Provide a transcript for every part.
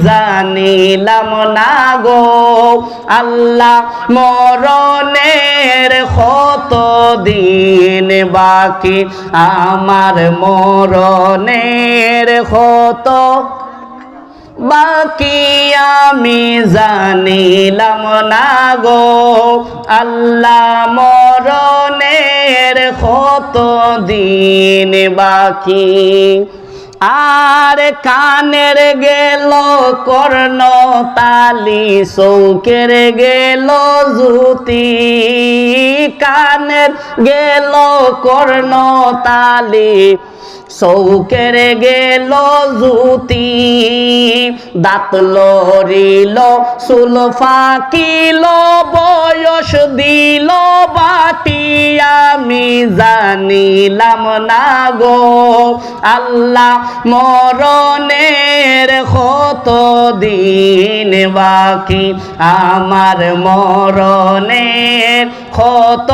জানিলাম না গো আল্লাহ মরণের কত দিন বাকি আমার মরণের কত বাকি আমি জানিলাম না গো আল্লাহ মরণের কত দিন বাকি আর কানের গেল কর্ণ তালি চৌকের গেল জ্যোতি কানের গেল কর্ণ তালি চৌকের গেল জ্যোতি দাঁত লড়িল চুল ফাঁকিল বয়স দিল বাটি আমি জানিলাম না গো আল্লাহ মরণের কত দিন বাকি আমার মরণের কত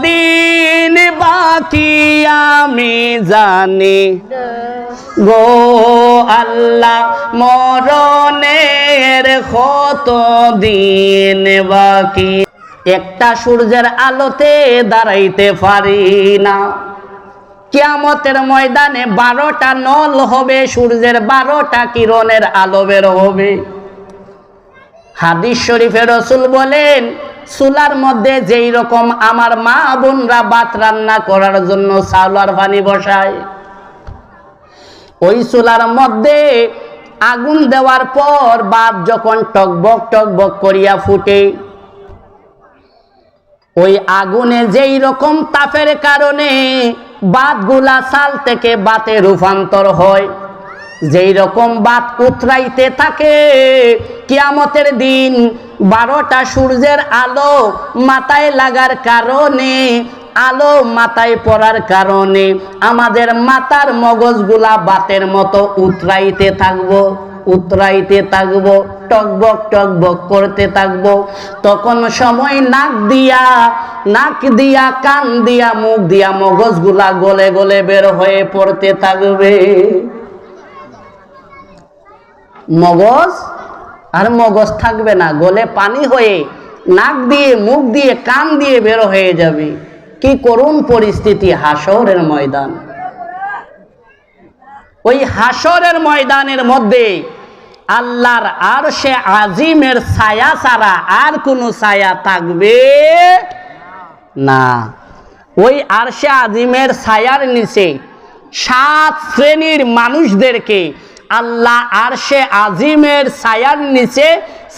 দিন বাকি আমি জানি গো আল্লাহ মরণের কত দিন বাকি একটা সূর্যের আলোতে দাঁড়াইতে পারি না কিয়ামতের ময়দানে 12টা নল হবে সূর্যের 12টা কিরণের আলো বের হবে হাদিস শরীফে রাসূল বলেন চুলার মধ্যে যেই রকম আমার মা বোনরা ভাত রান্না করার জন্য চাউল আর পানি বসায় ওই চুলার মধ্যে আগুন দেওয়ার পর ভাত যখন টকবক টকবক করিয়া ফুটে ওই আগুনে যেই রকম তাপের কারণে ভাতগুলা চাল থেকে ভাতে রূপান্তর হয় যেই রকম ভাত উতরাইতে থাকে কিয়ামতের দিন 12টা সূর্যের আলো মাথায় লাগার কারণে আলো মাথায় পড়ার কারণে আমাদের মাথার মগজগুলা ভাতের মতো উতরাইতে থাকবো টকবক করতে থাকবো তখন সময় নাক দিয়া কান দিয়া মুখ দিয়া মগজগুলা গলে গলে বের হয়ে পড়তে থাকবে মগজ থাকবে না গলে পানি হয়ে নাক দিয়ে মুখ দিয়ে কান দিয়ে বের হয়ে যাবে কি করুণ পরিস্থিতি হাসরের ময়দান ওই হাসরের ময়দানের মধ্যে আল্লাহর আরশে আজিমের ছায়া ছাড়া আর কোনো ছায়া থাকবে না ওই আরশে আজিমের ছায়ার নিচে 7 শ্রেণীর মানুষদেরকে আল্লাহ আরশে আজিমের ছায়ার নিচে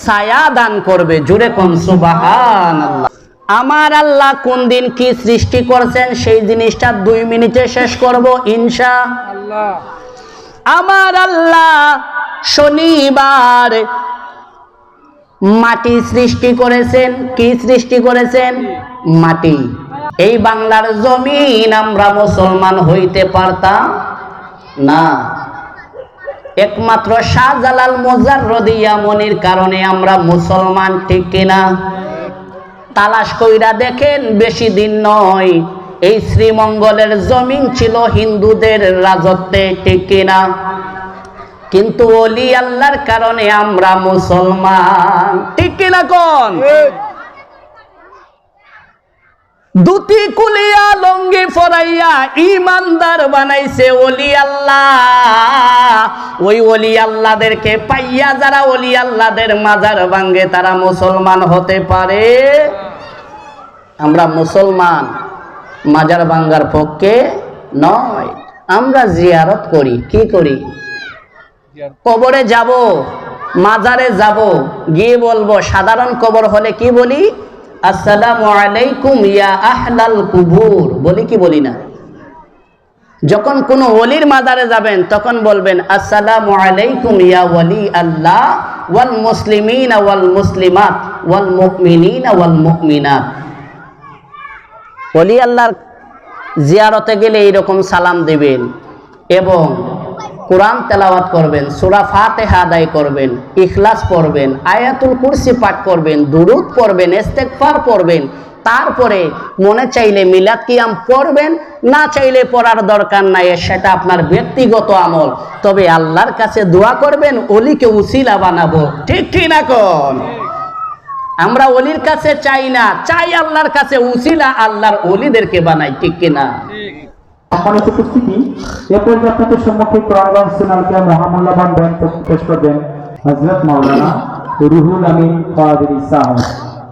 ছায়া দান করবে জোরে কোন সুবহানাল্লাহ আমার আল্লাহ কোন দিন কি সৃষ্টি করেছেন সেই জিনিসটা 2 মিনিটে শেষ করব ইনশাআল্লাহ আমার আল্লাহ শনিবার মাটি সৃষ্টি করেছেন কি সৃষ্টি করেছেন মাটি এই বাংলার জমিন আমরা মুসলমান হইতে পারতাম না একমাত্র শাহজালাল মুজাররদি ইয়ামনির কারণে আমরা মুসলমান ঠিক কিনা তালাশ কইরা দেখেন বেশি দিন নয় এই শ্রীমঙ্গলের জমিন ছিল হিন্দুদের রাজত্বে ঠিক কিনা কিন্তু ওলি আল্লাহর কারণে আমরা মুসলমান ঠিক কিনা কোন দুটি কুলিয়া লঙ্গি ফরাইয়া ইমানদার বানাইছে ওলি আল্লাহ ওই ওলি আল্লাহদেরকে পাইয়া যারা ওলি আল্লাহদের মাজার ভাঙে তারা মুসলমান হতে পারে আমরা মুসলমান মাজার ভাঙার পক্ষে নয় আমরা জিয়ারত করি কি করি কবরে যাব মাজারে যাব গিয়ে বলবো সাধারণ কবর হলে কি বলি আসসালামু আলাইকুম ইয়া আহলাল কুবুর বলি কি বলি না যখন কোন ওলির মাজারে যাবেন তখন বলবেন আসসালামু আলাইকুম ইয়া ওয়ালি আল্লাহ ওয়াল মুসলিমিনা ওয়াল মুসলিমাত ওয়াল মুমিনিনা ওয়াল মুমিনাত ওলি আল্লাহর জিয়ারতে গেলে এইরকম সালাম দিবেন এবং কোরআন তেলাওয়াত করবেন, সূরা ফাতিহা আদায় করবেন, ইখলাস পড়বেন, আয়াতুল কুরসি পাঠ করবেন, দুরূদ পড়বেন, ইস্তেগফার পড়বেন। তারপরে মনে চাইলে মিলাদ কিয়াম পড়বেন, না চাইলে পড়ার দরকার নাই, সেটা আপনার ব্যক্তিগত আমল। তবে আল্লাহর কাছে দোয়া করবেন, ওলিকে উসিলা বানাবো। ঠিক ঠিক না কোন? আমরা ওলির কাছে চাই না, চাই আল্লাহর কাছে উসিলা, আল্লাহর ওলিদেরকে বানাই। ঠিক কিনা? সম্মানিত উপস্থিতি, এরপর আপনাদের সম্মুখে কোরআন সুন্নাহকে মহামূল্যবান বয়ান পেশ করবেন হযরত মাওলানা রুহুল আমিন কাদেরী সাহেব।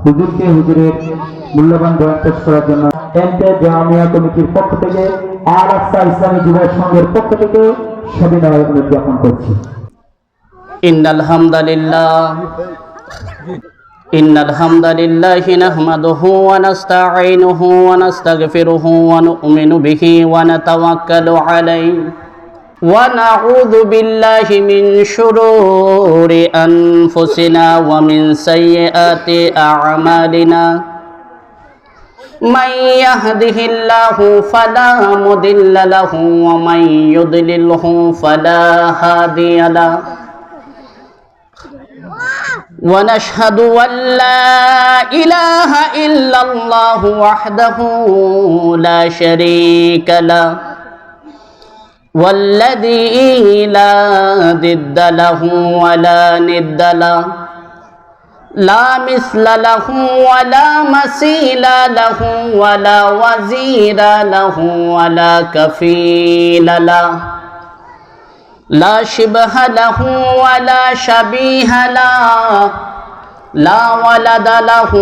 হুজুরকে হুজুরের মূল্যবান বয়ান পেশ করার জন্য এনতে জামিয়া কমিটির পক্ষ থেকে আল আকসা ইসলামী যুব সংঘের পক্ষ থেকে সবিনয় অনুরোধ জ্ঞাপন করছি। ইন্নাল হামদালিল্লাহি নাহমাদুহু ওয়া নাস্তাঈনুহু ওয়া নাস্তাগফিরুহু ওয়া নু'মিনু বিহি ওয়া নাতাওয়াক্কালু আলাইহি ওয়া নাউযু বিল্লাহি মিন শুরুরি আনফুসিনা ওয়া মিন সাইয়্যাতি আ'মালিনা। মান ইয়াহদিহিল্লাহু ফালা মুদিল্লা লাহু ওয়া মান ইউদ্লিলহু ফালা হাদিয়া লাহু। ونشهد أن لا إله إلا الله وحده لا شريك له والذي لا ضد له ولا ند له لا مثل له ولا مثيل له ولا وزير له ولا كفيل له لا شبه له ولا شبيه له لا ولد له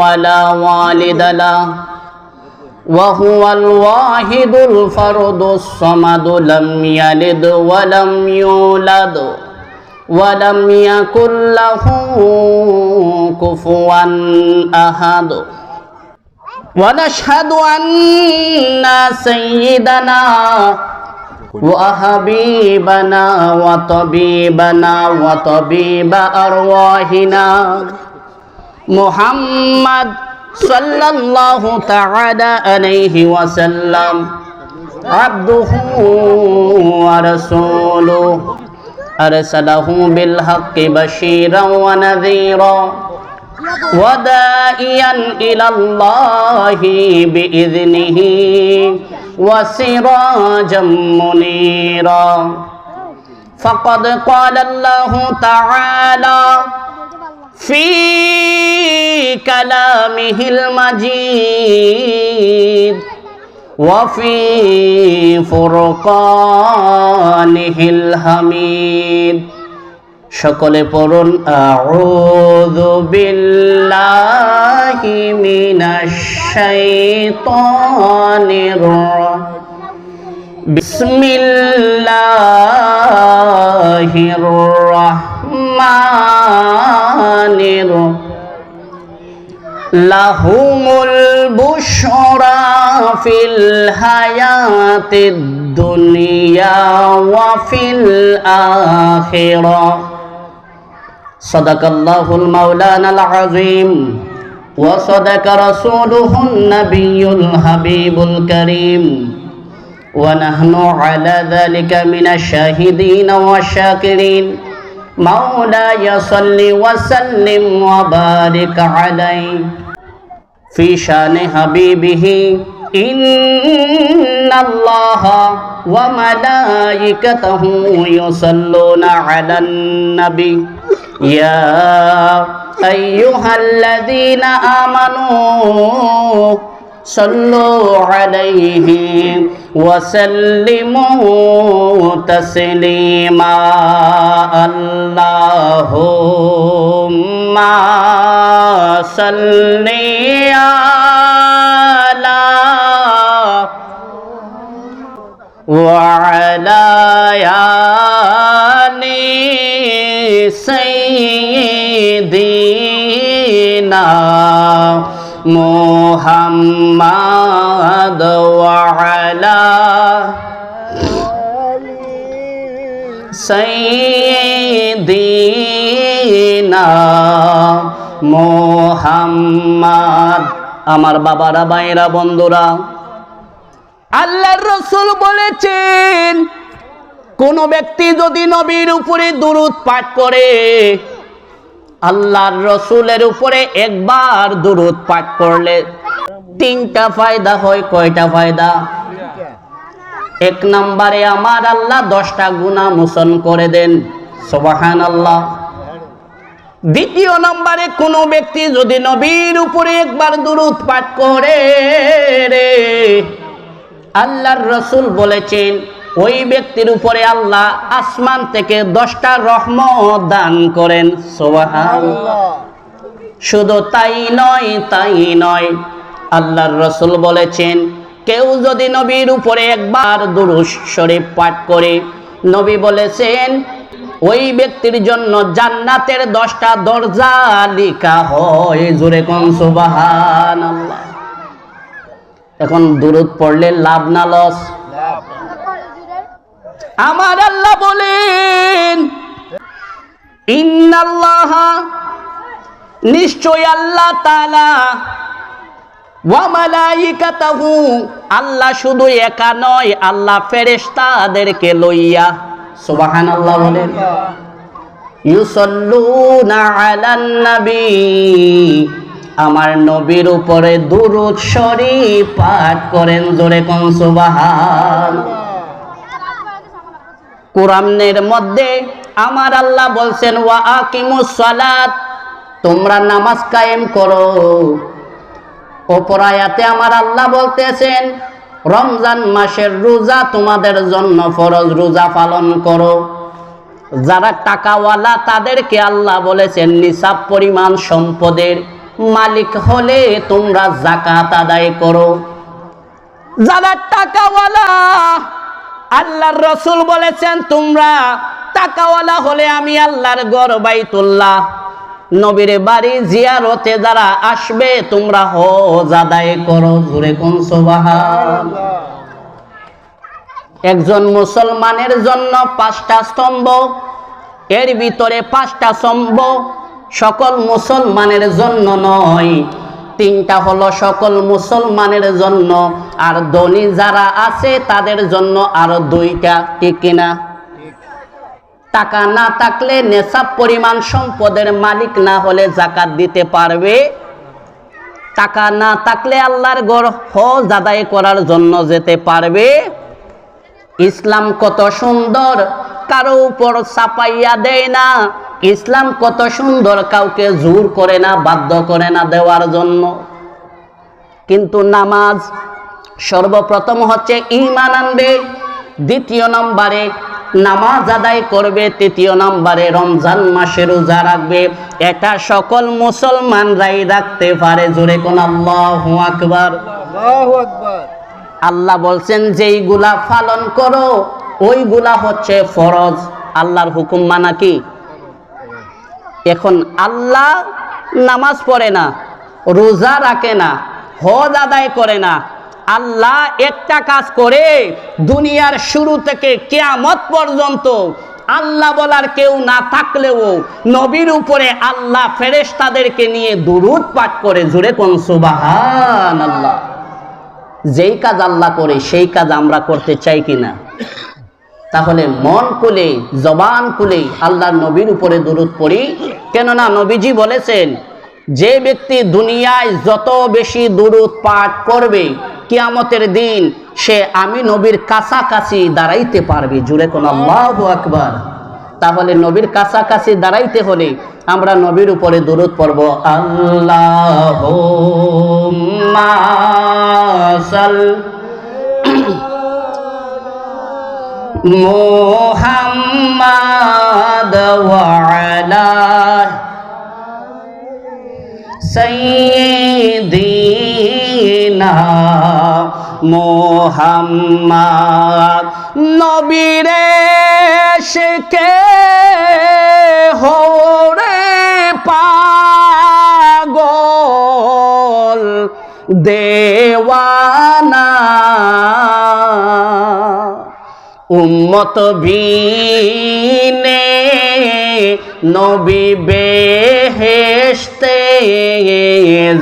ولا والد له وهو الواحد الفرد الصمد لم يلد ولم يولد ولم يكن له كفوا أحد ونشهد أن سيدنا وحبيبنا وطبيبنا وطبيب أرواحنا محمد صلى الله تعالى عليه وسلم عبده ورسوله أرسله بالحق بشيرا ونذيرا وداعيا إلى الله بإذنه وسراجا منيرا فقد قال الله تعالى في كلامه المجيد وفي فرقانه الحميد সকলে পড়ুন আউযু বিল্লাহি মিনাশ শাইতানির বিসমিল্লাহির রাহমানির লাহুমুল বুশরা ফিল হায়াতিদ দুনিয়া ওয়া ফিল আখিরাহ। সাদাকাল্লাহুল মাওলানাল আযীম ওয়া সাদাকা রাসূলুহুন নাবিয়্যুল হাবিবুল কারীম ওয়া নাহনু আলা যালিকা মিনাশ শাহিদিন ওয়াশ শাকিরিন। মাওলায়া সাল্লি ওয়া সাল্লিম ওয়া বারিক আলাইহি ফি শানি হাবিবিহি ইন্নাল্লাহা ওয়া মালাইকাতাহু ইউসাল্লুনা আলান নবী ইয়া আইয়ুহাল্লাযীনা আমানু সাল্লু আলাইহি ওয়া সাল্লিমু তাসলিমা। আল্লাহুম্মা সাল্লি আলা ওয়া আলা আলি সাইয়্যিদিনা মুহাম্মাদ ওয়া আলা সাইয়্যিদিনা মুহাম্মাদ। আমার বাবারা, ভাইরা, বন্ধুরা, আল্লাহর রাসূল বলেছেন কোন ব্যক্তি যদি নবীর উপরে দুরূদ পাঠ করে, আল্লাহর রসুলের উপরে একবার দুরূদ পাঠ করলে 3টা ফায়দা হয়। কয়টা ফায়দা? 1 নম্বরে আমার আল্লাহ 10টা গুনাহ মোচন করে দেন, সুবহানাল্লাহ। 2 নম্বরে কোন ব্যক্তি যদি নবীর উপরে একবার দুরূদ পাঠ করে রে, আল্লাহর রসুল বলেছেন ওই ব্যক্তির উপরে আল্লাহ আসমান থেকে 10টা রহমত দান করেন, সুবহানাল্লাহ। শুধু তাই নয়, আল্লাহর রসুল বলেছেন কেউ যদি নবীর উপরে একবার দুরূদ শরীফ পাঠ করে, নবী বলেছেন ওই ব্যক্তির জন্য জান্নাতের 10টা দরজা লেখা হয়। জোরে কোন সুবহানাল্লাহ। এখন দুরূদ পড়লে লাভ না লস? আমার আল্লাহ বলেন ইন্নাল্লাহা, নিশ্চয় আল্লাহ তাআলা, ওয়া মালাইকাতাহু, আল্লাহ শুধু একা নয়, আল্লাহ ফেরেশতাদেরকে লইয়া, সুবহানাল্লাহ বলেন, ইউসাল্লুনা আলান নবী, আমার নবীর উপরে দুরূদ শরীফ পাঠ করেন। জোরে কোন সুবহানাল্লাহ। কোরআনের মধ্যে আমার আল্লাহ বলছেন ওয়া আকিমুস সালাত, তোমরা নামাজ কায়েম করো। অপর আয়াতে আমার আল্লাহ বলতেছেন রমজান মাসের রোজা তোমাদের জন্য ফরজ, রোজা পালন করো। যারা টাকাওয়ালা তাদেরকে আল্লাহ বলেছেন নিসাব পরিমাণ সম্পদের মালিক হলে তোমরা যাকাত আদায় করো। যারা টাকাওয়ালা, আল্লাহর রসুল বলেছেন তোমরা টাকাওয়ালা হলে আমি আল্লাহর ঘর বাইতুল্লাহ, নবীর বাড়ি জিয়ারতে যারা আসবে তোমরা হজ আদায় করো। জোরে কোন সুবহানাল্লাহ। একজন মুসলমানের জন্য 5টা স্তম্ভ, এর ভিতরে 5টা স্তম্ভ সকল মুসলমানের জন্য নয়, 3টা হলো সকল মুসলমানের জন্য, আর ধনী যারা আছে তাদের জন্য আরো 2টা। ঠিক কিনা? টাকা না থাকলে, নেশাব পরিমাণ সম্পদের মালিক না হলে যাকাত দিতে পারবে। টাকা না থাকলে আল্লাহর ঘর হজ আদায় করার জন্য যেতে পারবে। ইসলাম কত সুন্দর, কারো উপর চাপাইয়া দেয় না। ইসলাম কত সুন্দর, কাউকে জোর করে না, বাধ্য করে না দেওয়ার জন্য। কিন্তু নামাজ সর্বপ্রথম হচ্ছে ঈমান আনবে, 2 নম্বরে নামাজ আদায় করবে, 3 নম্বরে রমজান মাসে রোজা রাখবে। এটা সকল মুসলমানরাই রাখতে পারে। জোরে কোন আল্লাহু আকবার। আল্লাহু আকবার। আল্লাহ বলছেন যেইগুলা পালন করো ওইগুলা হচ্ছে ফরজ। আল্লাহর হুকুম মানা কি? এখন আল্লাহ নামাজ পড়ে না, রোজা রাখে না, হজ আদায় করে না। আল্লাহ একটা কাজ করে দুনিয়ার শুরু থেকে কিয়ামত পর্যন্ত, আল্লাহ বলার কেউ না থাকলেও নবীর উপরে আল্লাহ ফেরেশতাদেরকে নিয়ে দুরূদ পাঠ করে। জোরে কোন সুবহানাল্লাহ। যেই কাজ আল্লাহ করে সেই কাজ আমরা করতে চাই কিনা? তাহলে মন খুলে, জবান খুলে আল্লাহর নবীর উপরে দুরূদ পড়ি। কেননা নবীজি বলেছেন যে ব্যক্তি দুনিয়ায় যত বেশি দুরূদ পাঠ করবে কিয়ামতের দিন সে আমি নবীর কাছাকাছি দাঁড়াইতে পারবে। জুড়ে কোন আল্লাহু আকবার। তাহলে নবীর কাছাকাছি দাঁড়াইতে হলে আমরা নবীর উপরে দুরূদ পড়ব। আল্লাহুম্মা মুহাম্মাদ ওয়া আলা সাইয়্যিদিনা মুহাম্মাদ। নবীরে শেখে হরে পাগল দেওয়ানা, উম্মত বিনে নবী বেহেশতে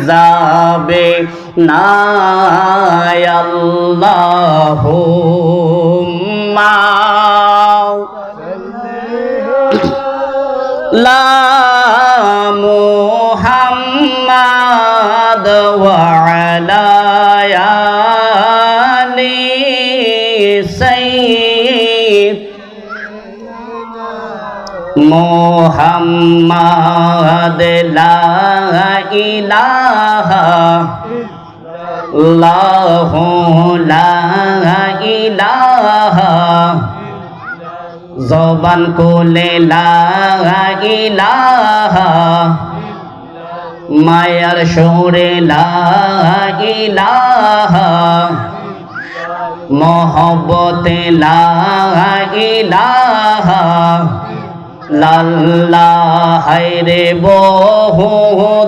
যাবে না। আল্লাহুম্মা লা মুহাম্মাদ ওয়া আলা আলি সাইয়্যিদ মুহাম্মাদ লা ইলাহা ইল্লাল্লাহু লা ইলাহা জবান কোলে লা ইলাহা মায়ার সুরে লা ইলাহা মোহব্বতে লা ইলাহা লাল্লা হায়রে বহু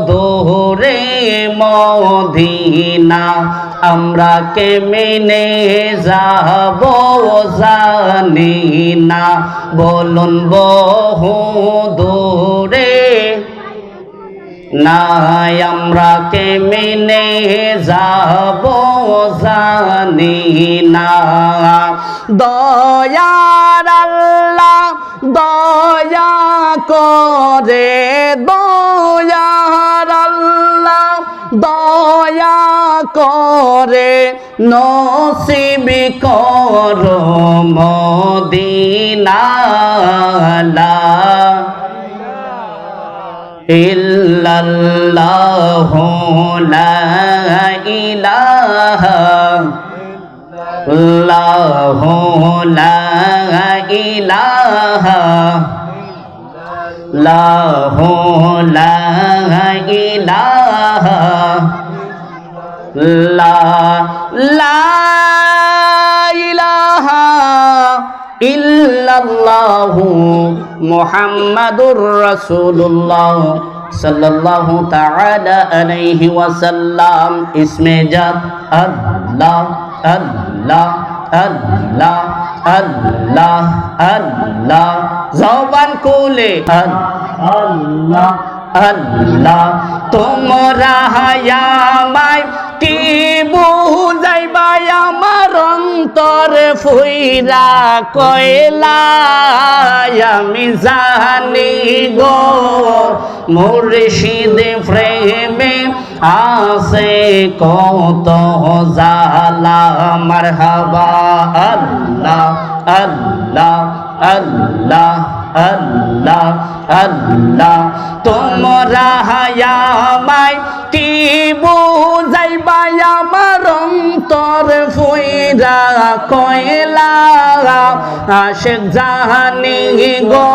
দূরে মদিনা আমরা কেমনে যাব জানি না বলুন বহু দূরে নাই আমরা কেমনে যাব জানি না দয়ার আল্লাহ দয়া করে দয়ার আল্লাহ দয়া করে নসিব করো মদিনা লা ইল্লাল্লাহু লা ইলাহা ইল্লাল্লাহু লা ইলাহা লাহু লা ইলাহা লা ইলাহা ইল্লাল্লাহু মুহাম্মাদুর রাসূলুল্লাহ সাল্লাল্লাহু তাআলা আলাইহি ওয়াসাল্লাম ইসমে জাত আল্লাহ আল্লাহ আল্লাহ আল্লাহ আল্লাহ জবান খুলে আল্লাহ আল্লাহ তোমরা আমায় কি বুঝাইবা আমার অন্তর ফুইরা কয়লা আমি জানি গো মুর্শিদ প্রেমে আসে কত জালা মারহাবা আল্লাহ আল্লাহ আল্লাহ আল্লাহ আল্লাহ তোমরা আমায় কি বুঝাইবা আমার অন্তর ফুইরা কয়লা আশিক জাহানি গো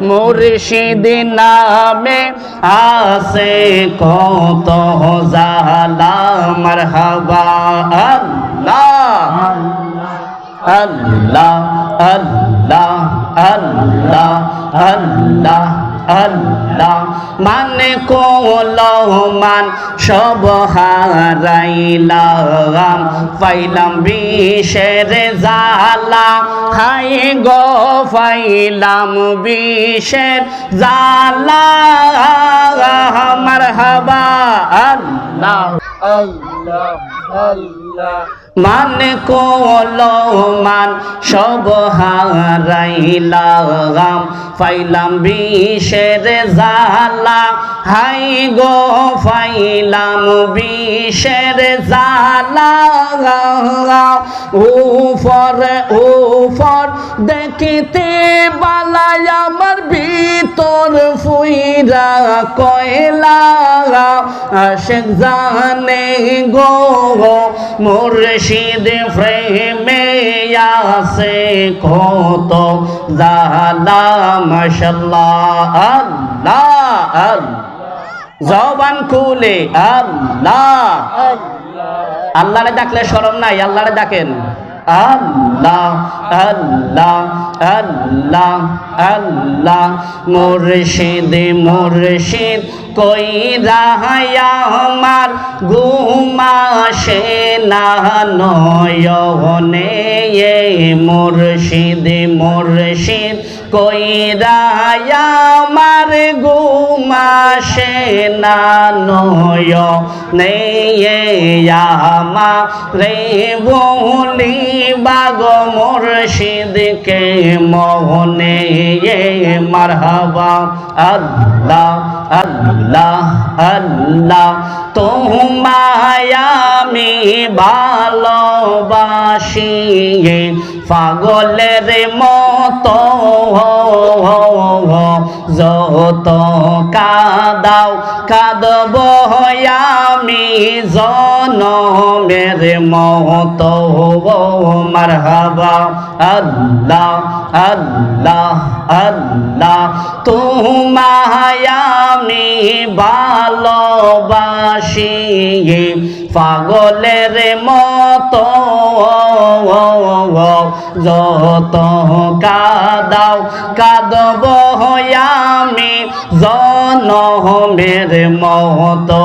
মুর্শিদ নামে আসে কত জালা মারহাবা আল্লাহ আল্লাহ আল্লাহ আল্লাহ আল্লাহ আল্লাহ মানে কোলমান সব হারাইলাম পাইলাম বিষের জালা হাই গো পাইলাম বিষের জালা মারহাবা আল্লাহ আল্লাহ আল্লাহ মানে কোলমান সব হারাইলাম পাইলাম বিষের জালা হাই গো পাইলাম বিষের জালা উপর উপর দেখিতে বালাই আমার ভিতর ফুইরা কয়লা আশিক জানে গো মুর্শিদ প্রেমে আসে কত জালা মাশাআল্লাহ আল্লাহ আল্লাহ জবান খুলে আল্লাহ আল্লাহরে ডাকলে শরম নাই আল্লাহরে ডাকেন আল্লাহ আল্লাহ আল্লাহ আল্লাহ মুর্শিদ মুর্শিদ কই রাহায়া আমার ঘুমাসে না নয়নে মুর্শিদ মুর্শিদ কইরায়া আমার ঘুমাসে না নয়নে আমারে বলি বাগ মুর্শিদকে মোহনে মারহাবা আল্লাহ আল্লাহ আল্লাহ তোমায় আমি ভালোবাসি পাগলের মতো যত কাদাও কাঁদব আমি জনমের মতো মারহাবা আল্লাহ আল্লাহ আল্লাহ তোমায় আমি ভালোবাসি পাগলের মতো যত কাদাও কাঁদব আমি জনমের মতো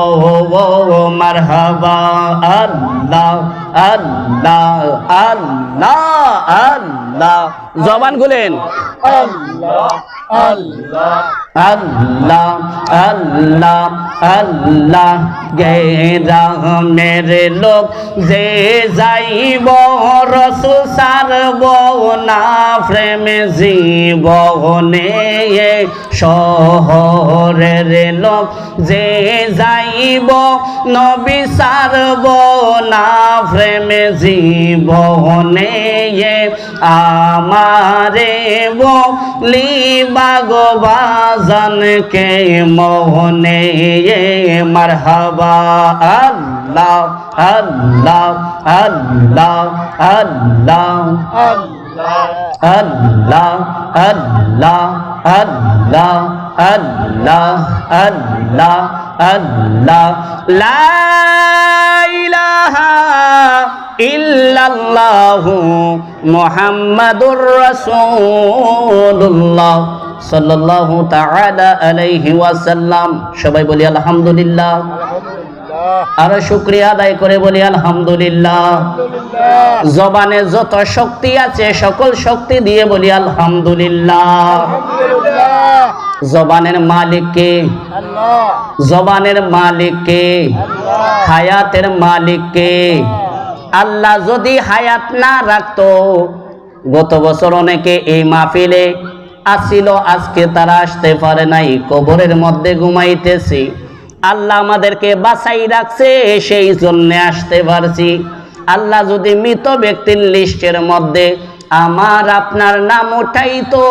মারহাবা আল্লাহ আল্লাহ আল্লাহ আল্লাহ জবান খুলেন আল্লাহ আল্লাহ আল্লাহ আল্লাহ আল্লাহ গেরা মেরে লোক যে যাইব রসুল সারব না প্রেমে জীবনে শহরের লোক যে যাইব নবী সারব না প্রেমে জীবনে আমারে বলি বাগবাজান কে মোহনে মারহাবা আল্লাহ আল্লাহ আল্লাহ আল্লাহ আল্লাহ আল্লাহ আল্লাহ আল্লাহ আল্লাহ আল্লাহ লা ইলাহা ইল্লাল্লাহু মুহাম্মাদুর রাসূলুল্লাহ সাল্লাল্লাহু তাআলা আলাইহি ওয়াসাল্লাম। সবাই বলি আলহামদুলিল্লাহ। আর শুকরিয়া আদায় করে বলি আলহামদুলিল্লাহ। জবানে যত শক্তি আছে সকল শক্তি দিয়ে বলি আলহামদুলিল্লাহ। জবানের মালিক কে? আল্লাহ। জবানের মালিক কে? আল্লাহ। হায়াতের মালিক কে? আল্লাহ যদি হায়াত না রাখতো, গত বছর অনেকে এই মাহফিলে আসিল, আজকে তারা আসতে পারে নাই, কবরের মধ্যে ঘুমাইতেছি। আল্লাহ আমাদেরকে বাঁচাই রাখছে, সেই জন্য আসতে পারছি। আল্লাহ যদি মৃত ব্যক্তির লিস্টের মধ্যে আমার আপনার নাম উঠাইতো,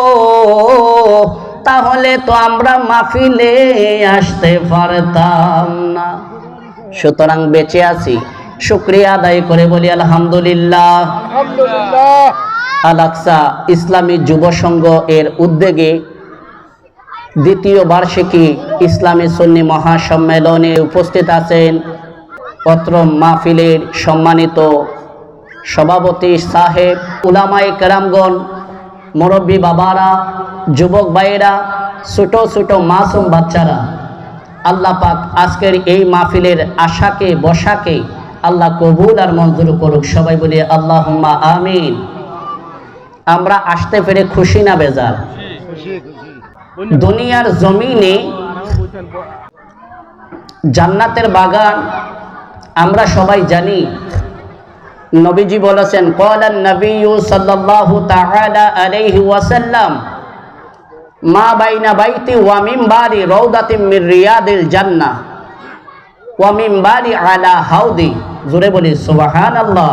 তাহলে তো আমরা মাহফিলে আসতে পারতাম না। সুতরাং বেঁচে আছি, শুকরিয়া আদায় করে বলি আলহামদুলিল্লাহ। আল-আকসা ইসলামী যুব সংঘ এর উদ্যোগে দ্বিতীয় বার্ষিকী ইসলামী সুন্নি মহাসম্মেলনে উপস্থিত আছেন অত্র মাহফিলের সম্মানিত সভাপতি সাহেব, উলামায়ে কেরামগণ, মুরব্বী বাবারা, যুবক ভাইয়েরা, ছোট ছোট মাসুম বাচ্চারা। আল্লাহ পাক আজকের এই মাহফিলের আশাকে বসাকে আল্লাহ কবুল আর মঞ্জুর করুক। সবাই বলি আল্লাহুম্মা আমিন। আমরা আসতে পেরে খুশি না বেজার? দুনিয়ার জমিনে জান্নাতের বাগান আমরা সবাই জানি। নবীজি বলেছেন, ক্বালান নবিয়্যু সাল্লাল্লাহু তাআলা আলাইহি ওয়াসাল্লাম, মা বাইনা বাইতি ওয়া মিনবারি রাউদাতিন মির রিয়াদিল জান্নাহ ওয়া মিনবারি আলা হাউদি। জোরে বলি সুবহানাল্লাহ।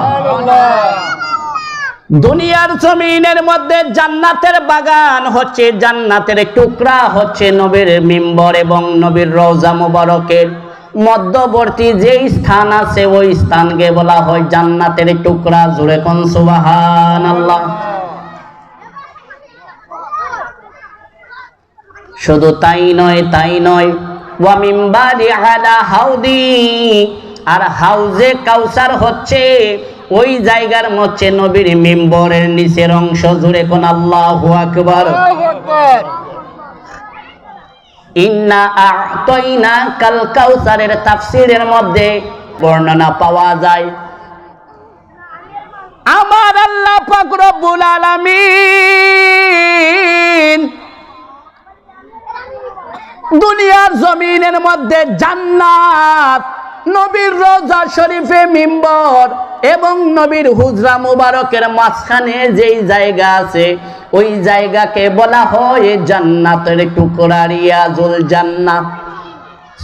দুনিয়ার জমিনের মধ্যে জান্নাতের বাগান হচ্ছে, জান্নাতের টুকরা হচ্ছে নবীর মিম্বর এবং নবীর রওজা মুবারকের মধ্যবর্তী যে স্থান আছে ওই স্থানকে বলা হয় জান্নাতের টুকরা। জোরে কোন সুবহানাল্লাহ। শুধু তাই নয়, ওয়া মিনবারি আলা হাউদি, আর হাউজে কাউসার হচ্ছে ওই জায়গার মধ্যে নবীর মিম্বরের নিচের অংশ। জুড়ে কোন আল্লাহু আকবার। ইন্না আ'তাইনা কাল কাউসারের তাফসীরের মধ্যে বর্ণনা পাওয়া যায়, আমার আমার আল্লাহ পাক রব্বুল আলামিন দুনিয়ার জমিনের মধ্যে জান্নাত, নবীর রওজা শরীফে মিম্বর এবং নবীর হুজরা মুবারকের মাঝখানে যেই জায়গা আছে ওই জায়গাকে বলা হয় জান্নাতের টুকরা, রিয়াজুল জান্নাহ।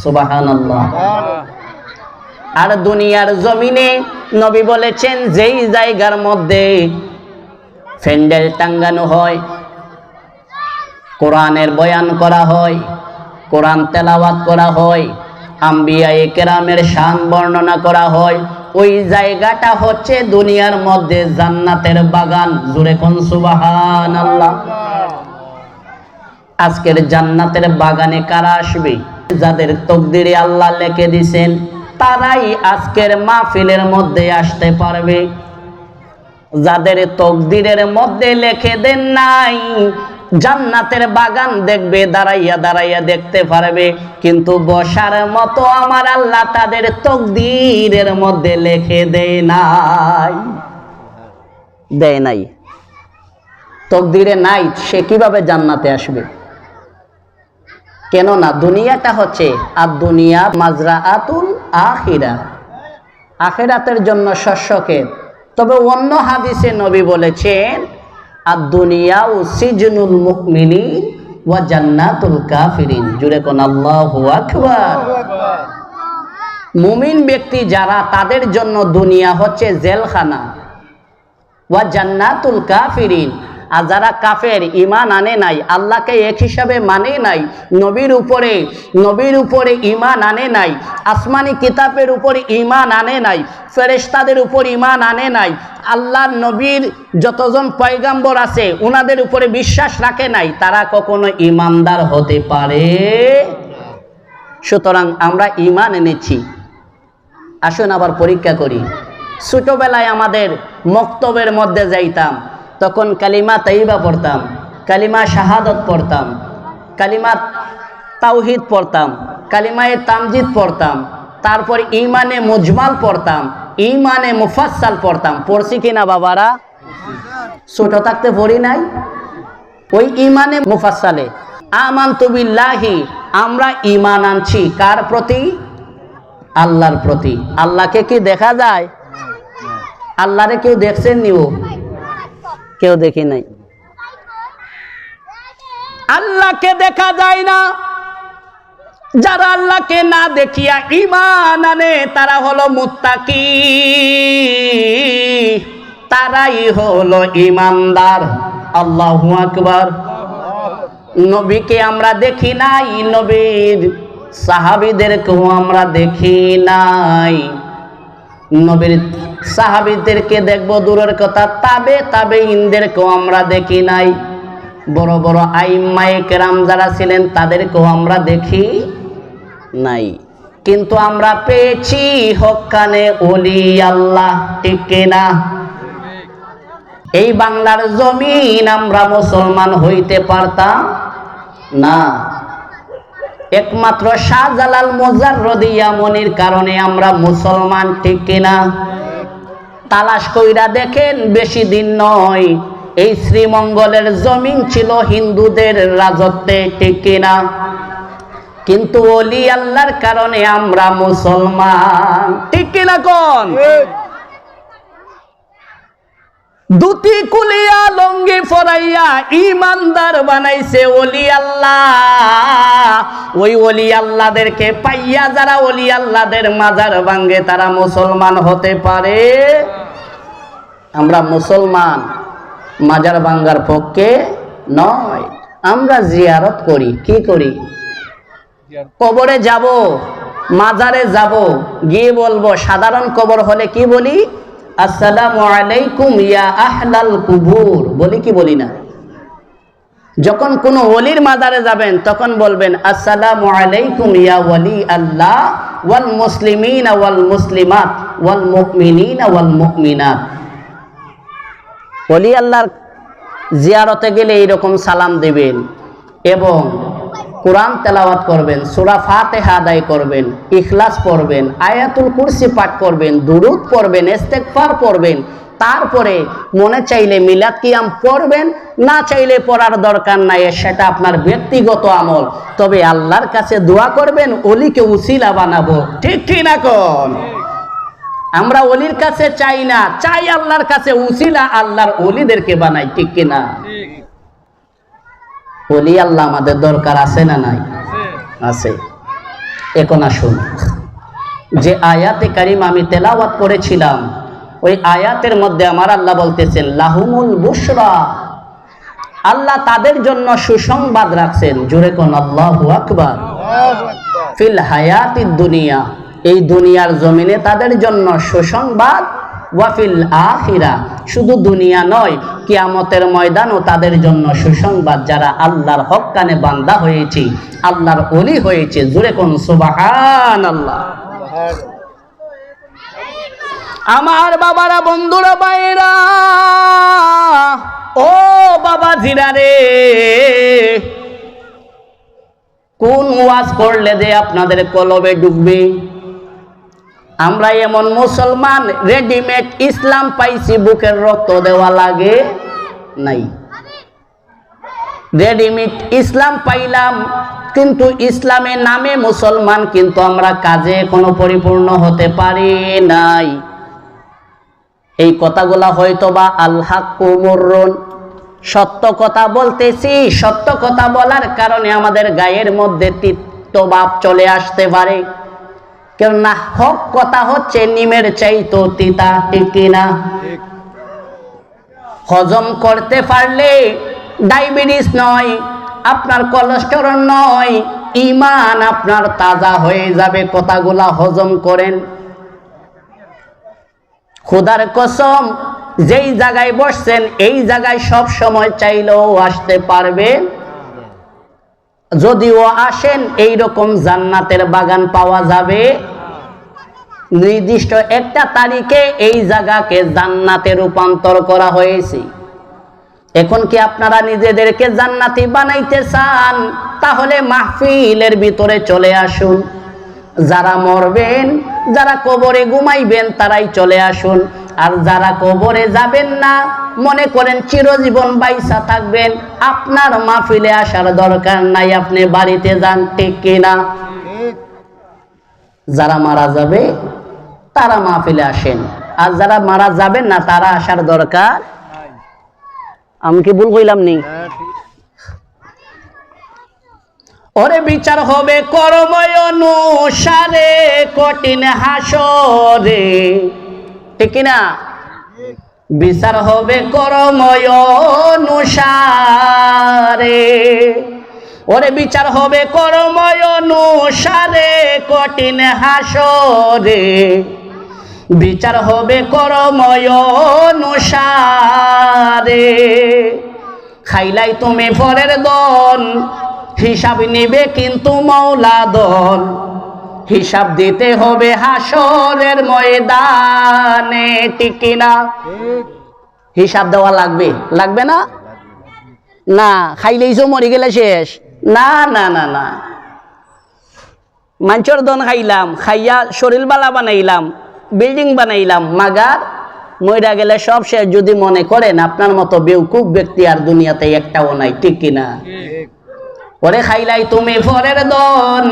সুবহানাল্লাহ। আর দুনিয়ার জমিনে নবী বলেছেন যেই জায়গার মধ্যে প্যান্ডেল টাঙ্গানো হয়, কোরআনের বয়ান করা হয়, কোরআন তেলাওয়াত করা হয়, আম্বিয়ায়ে কেরামের শান বর্ণনা করা হয়, ওই জায়গাটা হচ্ছে দুনিয়ার মধ্যে জান্নাতের বাগান। জোরে কোন সুবহানাল্লাহ। আজকের জান্নাতের বাগানে কারা আসবে? যাদের তকদিরে আল্লাহ লিখে দিয়েছেন তারাই আজকের মাহফিলের মধ্যে আসতে পারবে। যাদের তকদিরের মধ্যে লিখে দেন নাই জান্নাতের বাগান দেখবে, দাঁড়াইয়া দাঁড়াইয়া দেখতে পারবে, কিন্তু বসার মতো আমার আল্লাহ তাদের তকদিরের মধ্যে লিখে দেয় নাই। তকদিরে নাই, সে কিভাবে জান্নাতে আসবে? কেননা দুনিয়াটা হচ্ছে আর দুনিয়া মাজরাআতুল আখিরা, আখিরাতের জন্য শস্যক্ষেত। তবে অন্য হাদিসে নবী বলেছেন আর দুনিয়া ও সিজনুল মুমিনিন ওয়া জান্নাতুল কাফিরিন। জুড়ে কোন আল্লাহু আকবার। মুমিন ব্যক্তি যারা তাদের জন্য দুনিয়া হচ্ছে জেলখানা, ওয়া জান্নাতুল কাফিরিন। আর যারা কাফের, ঈমান আনে নাই, আল্লাহকে এক হিসাবে মানে নাই, নবীর উপরে ঈমান আনে নাই, আসমানি কিতাবের উপরে ঈমান আনে নাই, ফেরেশতাদের উপর ঈমান আনে নাই, আল্লাহর নবীর যতজন পয়গাম্বর আছে ওনাদের উপরে বিশ্বাস রাখে নাই, তারা কখনো ঈমানদার হতে পারে? সুতরাং আমরা ঈমান এনেছি, আসুন আবার পরীক্ষা করি। ছোটবেলায় আমাদের মক্তবের মধ্যে যাইতাম, তখন কালিমা তাইবা পড়তাম, কালিমা শাহাদত পড়তাম, কালিমা তাওহীদ পড়তাম, কালিমায়ে তামজিদ পড়তাম, তারপর ঈমানে মুজমাল পড়তাম, ঈমানে মুফাসসাল পড়তাম। পড়ছি কিনা বাবারা? ছোট থাকতে পড়ি নাই? ওই ঈমানে মুফাসসালে আমানতু বিল্লাহি, আমরা ঈমান আনছি কার প্রতি? আল্লাহর প্রতি। আল্লাহকে কি দেখা যায়? আল্লাহরে কেউ দেখছেন নিও? কেউ দেখি নাই। আল্লাহকে দেখা যায় না। যারা আল্লাহকে না দেখিয়া ঈমান আনে তারা হলো মুত্তাকি, তারাই হলো ঈমানদার। আল্লাহু আকবার। নবীকে আমরা দেখি নাই, নবীর সাহাবীদেরকেও আমরা দেখি নাই। নবীর সাহাবীদেরকে দেখবো দূরের কথা, তাবেঈনদেরকেও আমরা দেখি নাই। বড় বড় আইম্মায়ে কেরাম যারা ছিলেন তাদেরকেও আমরা দেখি নাই। কিন্তু আমরা পেয়েছি হক্কানে ওলি আল্লাহ, ঠিক কিনা? এই বাংলার জমিন আমরা মুসলমান হইতে পারতাম না, একমাত্র শাহজালাল মুজাররদি ইয়ামনির কারণে আমরা মুসলমান, ঠিক কিনা? তালাশ কইরা দেখেন, বেশি দিন নয় এই শ্রীমঙ্গলের জমিন ছিল হিন্দুদের রাজত্বে, ঠিক কিনা? কিন্তু ওলি আল্লাহর কারণে আমরা মুসলমান, ঠিক কিনা কোন? দুটি কুলিয়া লঙ্গি ফরাইয়া ইমানদার বানাইছে ওলি আল্লাহ। ওই ওলি আল্লাহদেরকে পাইয়া যারা ওলি আল্লাহদের মাজার ভাঙ্গে তারা মুসলমান হতে পারে? আমরা মুসলমান মাজার ভাঙ্গার পক্ষে নয়, আমরা জিয়ারত করি। কি করি? কবরে যাব, মাজারে যাব, গিয়ে বলবো, সাধারণ কবর হলে কি বলি? আসসালামু আলাইকুম ইয়া আহলাল কুবুর, বলি কি বলি না? যখন কোনো ওলির মাজারে যাবেন তখন বলবেন আসসালামু আলাইকুম ইয়া ওয়ালি আল্লাহ ওয়াল মুসলিমিনা ওয়াল মুসলিমাত ওয়াল মুমিনিনা ওয়াল মুমিনাত। ওলি আল্লাহর জিয়ারতে গেলে এইরকম সালাম দেবেন। এবং কোরআন তেলাওয়াত করবেন, সূরা ফাতিহা আদায় করবেন, ইখলাস পড়বেন, আয়াতুল কুরসি পাঠ করবেন, দুরূদ পড়বেন, ইস্তেগফার পড়বেন, তারপরে মনে চাইলে মিলাদ কিয়াম পড়বেন, না চাইলে পড়ার দরকার নাই, সেটা আপনার ব্যক্তিগত আমল। তবে আল্লাহর কাছে দোয়া করবেন, ওলিকে উসিলা বানাবো। ঠিক কি না কোন? আমরা ওলির কাছে চাই না, চাই আল্লাহর কাছে উসিলা, আল্লাহর ওলিদেরকে বানাই। ঠিক কি না? ওলি আল্লাহ আমাদের দরকার আছে না নাই? আছে। এখন আসুন, যে আয়াতে কারিম আমি তেলাওয়াত করেছিলাম, ওই আয়াতের মধ্যে আমার আল্লাহ বলতেছেন লাহুমুল বুশরা, আল্লাহ তাদের জন্য সুসংবাদ রাখছেন। জোরে কোন আল্লাহু আকবার। ফিল হায়াতিদ দুনিয়া, এই দুনিয়ার জমিনে তাদের জন্য সুসংবাদ, ওয়াফিল আখিরা, শুধু দুনিয়া নয়, কিয়ামতের ময়দানও তাদের জন্য সুসংবাদ, যারা আল্লাহর হক্কানে বান্দা হয়েছে, আল্লাহর ওলি হয়েছে। জোরে কোন সুবহানাল্লাহ। আমার বাবারা, বন্ধুরা, ভাইরা, ও বাবা জিরা রে, কোন ওয়াজ করলে যে আপনাদের কলবে ডুববে? আমরা এমন মুসলমান রেডিমেড ইসলাম পাইছি, বুকের রক্ত দেওয়া লাগে নাই। রেডিমেড ইসলাম পাইলাম, কিন্তু ইসলামের নামে মুসলমান, কিন্তু আমরা কাজে কোনো পরিপূর্ণ হতে পারি নাই। এই কথাগুলা হয়তো বা আল হাক্কু মুররুন, সত্য কথা বলতেছি, সত্য কথা বলার কারণে আমাদের গায়ের মধ্যে তিক্তভাব চলে আসতে পারে, কেননা হক কথা হচ্ছে নিমের চাইতো তিতা। ঠিক কিনা? হজম করতে পারলে ডায়াবেটিস নয়, আপনার কোলেস্টেরল নয়, ঈমান আপনার তাজা হয়ে যাবে। কথাগুলা হজম করেন। খোদার কসম, যেই জায়গায় বসছেন এই জায়গায় সব সময় চাইলেও আসতে পারবেন। যদিও আসেন, এই রকম জান্নাতের বাগান পাওয়া যাবে। নির্দিষ্ট একটা তারিখে এই জায়গাকে জান্নাতে রূপান্তর করা হয়েছে। এখন কি আপনারা নিজেদেরকে জান্নাতি বানাইতে চান? তাহলে মাহফিলের ভিতরে চলে আসুন। যারা মরবেন, যারা কবরে ঘুমাইবেন, তারাই চলে আসুন। আর যারা কবরে যাবেন না, মনে করেন চিরজীবন বাইসা থাকবেন, আপনার মাহফিলে আসার দরকার নাই, আপনি বাড়িতে যান। ঠিক কিনা? যারা মারা যাবে তারা মাহফিলে আসেন, আর যারা মারা যাবেন না তারা আসার দরকার। আমি কি ভুল কইলাম নি? ওরে বিচার হবে কর্ময় অনুসারে, কঠিন হাসরে। ঠিক না? বিচার হবে কর্ময় অনুসারে, ওরে বিচার হবে কর্ময় অনুসারে, কঠিন হাসরে। বিচার হবে কর্ময় অনুসারে। খাইলাই তুমি পরের দন, হিসাব নিবে কিন্তু মওলা দন। হিসাব দিতে হবে হাসরের ময়দানে। ঠিক কিনা? হিসাব দেওয়া লাগবে, লাগবে না? না খাইলেই তো মরে গেলে শেষ? না না না না, মাঞ্চর দন খাইলাম, খাইয়া শরীর বালা বানাইলাম, বিল্ডিং বানাইলাম, মাগার মইরা গেলে সব শেষ। যদি মনে করেন আপনার মতো বেউকুফ ব্যক্তি আর দুনিয়াতে একটাও নাই। ঠিক কিনা? ওরে খাইলাই তুমি পরের দন,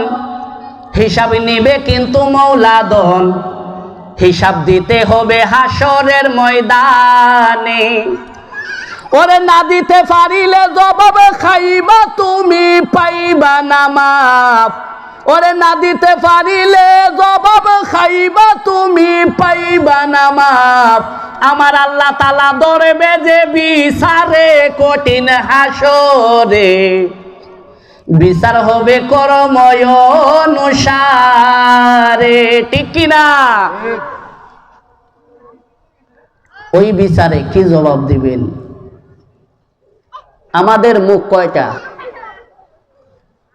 হিসাব নিবে কিন্তু মওলা দন। হিসাব দিতে হবে হাসরের ময়দানে। ওরে না দিতে পারিলে জবাব খাইবা তুমি, পাইবা না মাফ। ওরে না দিতে পারিলে জবাব খাইবা তুমি, পাইবা না মাফ। আমার আল্লাহ তাআলা ধরবে যে বিচারে কঠিন হাসরে। বিচার হবে কর্ময় অনুসারে। ঠিক কিনা? ওই বিচারে কি জবাব দিবেন? আমাদের মুখ কয়টা?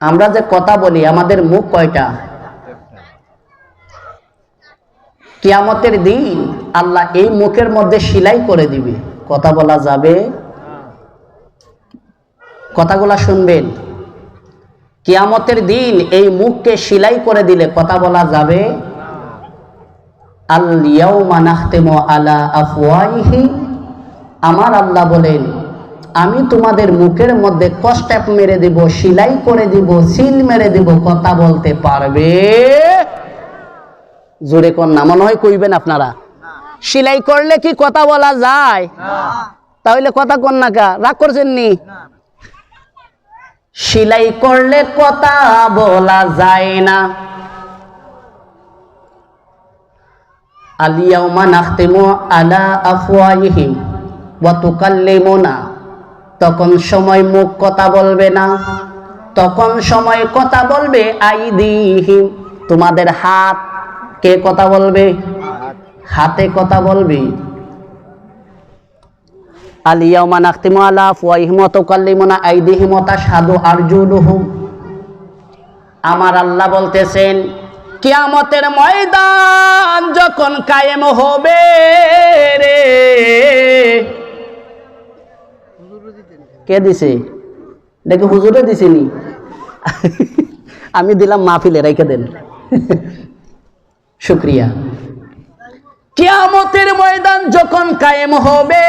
আমরা যে কথা বলি, আমাদের মুখ কয়টা? কিয়ামতের দিন আল্লাহ এই মুখের মধ্যে সেলাই করে দিবে, কথা বলা যাবে। কথাগুলা শুনবেন। কিয়ামতের দিন এই মুখকে সেলাই করে দিলে কথা বলা যাবে? আল ইয়াউমা নাখতিমু আলা আফওয়াহিহিম, আমার আল্লাহ বলেন আমি তোমাদের মুখের মধ্যে কষ্টাপ মেরে দিব, সেলাই করে দিব, সিল মেরে দিব, কথা বলতে পারবে? জোরে কোন না, মনে হয় কইবেন আপনারা। সেলাই করলে কি কথা বলা যায়? তাহলে কথা কোন না, কা রাগ করছেন নি? সেলাই করলে কথা বলা যায় না। আল ইয়াউমা নাখতিমু আলা আফওয়াহিহিম ওয়া তুকাল্লিমুনা, তখন সময় মুখ কথা বলবে না, তখন সময় কথা বলবে আইদিহিম, তোমাদের হাত। কে কথা বলবে? হাতে কথা বলবে। আল ইয়াউমা নাখতিমু আলা আফওয়াহিহিম ওয়া তুকাল্লিমুনা আইদিহিম ওয়া তাশহাদু আরজুলুহুম, আমার আল্লাহ বলতেছেন কিয়ামতের ময়দান যখন কায়েম হবে রে, কে দিছে? দেখে হুজুরে দিছেনি, আমি দিলাম, মাহফিলে রেখে দেন। শুকরিয়া। কিয়ামতের ময়দান যখন কায়েম হবে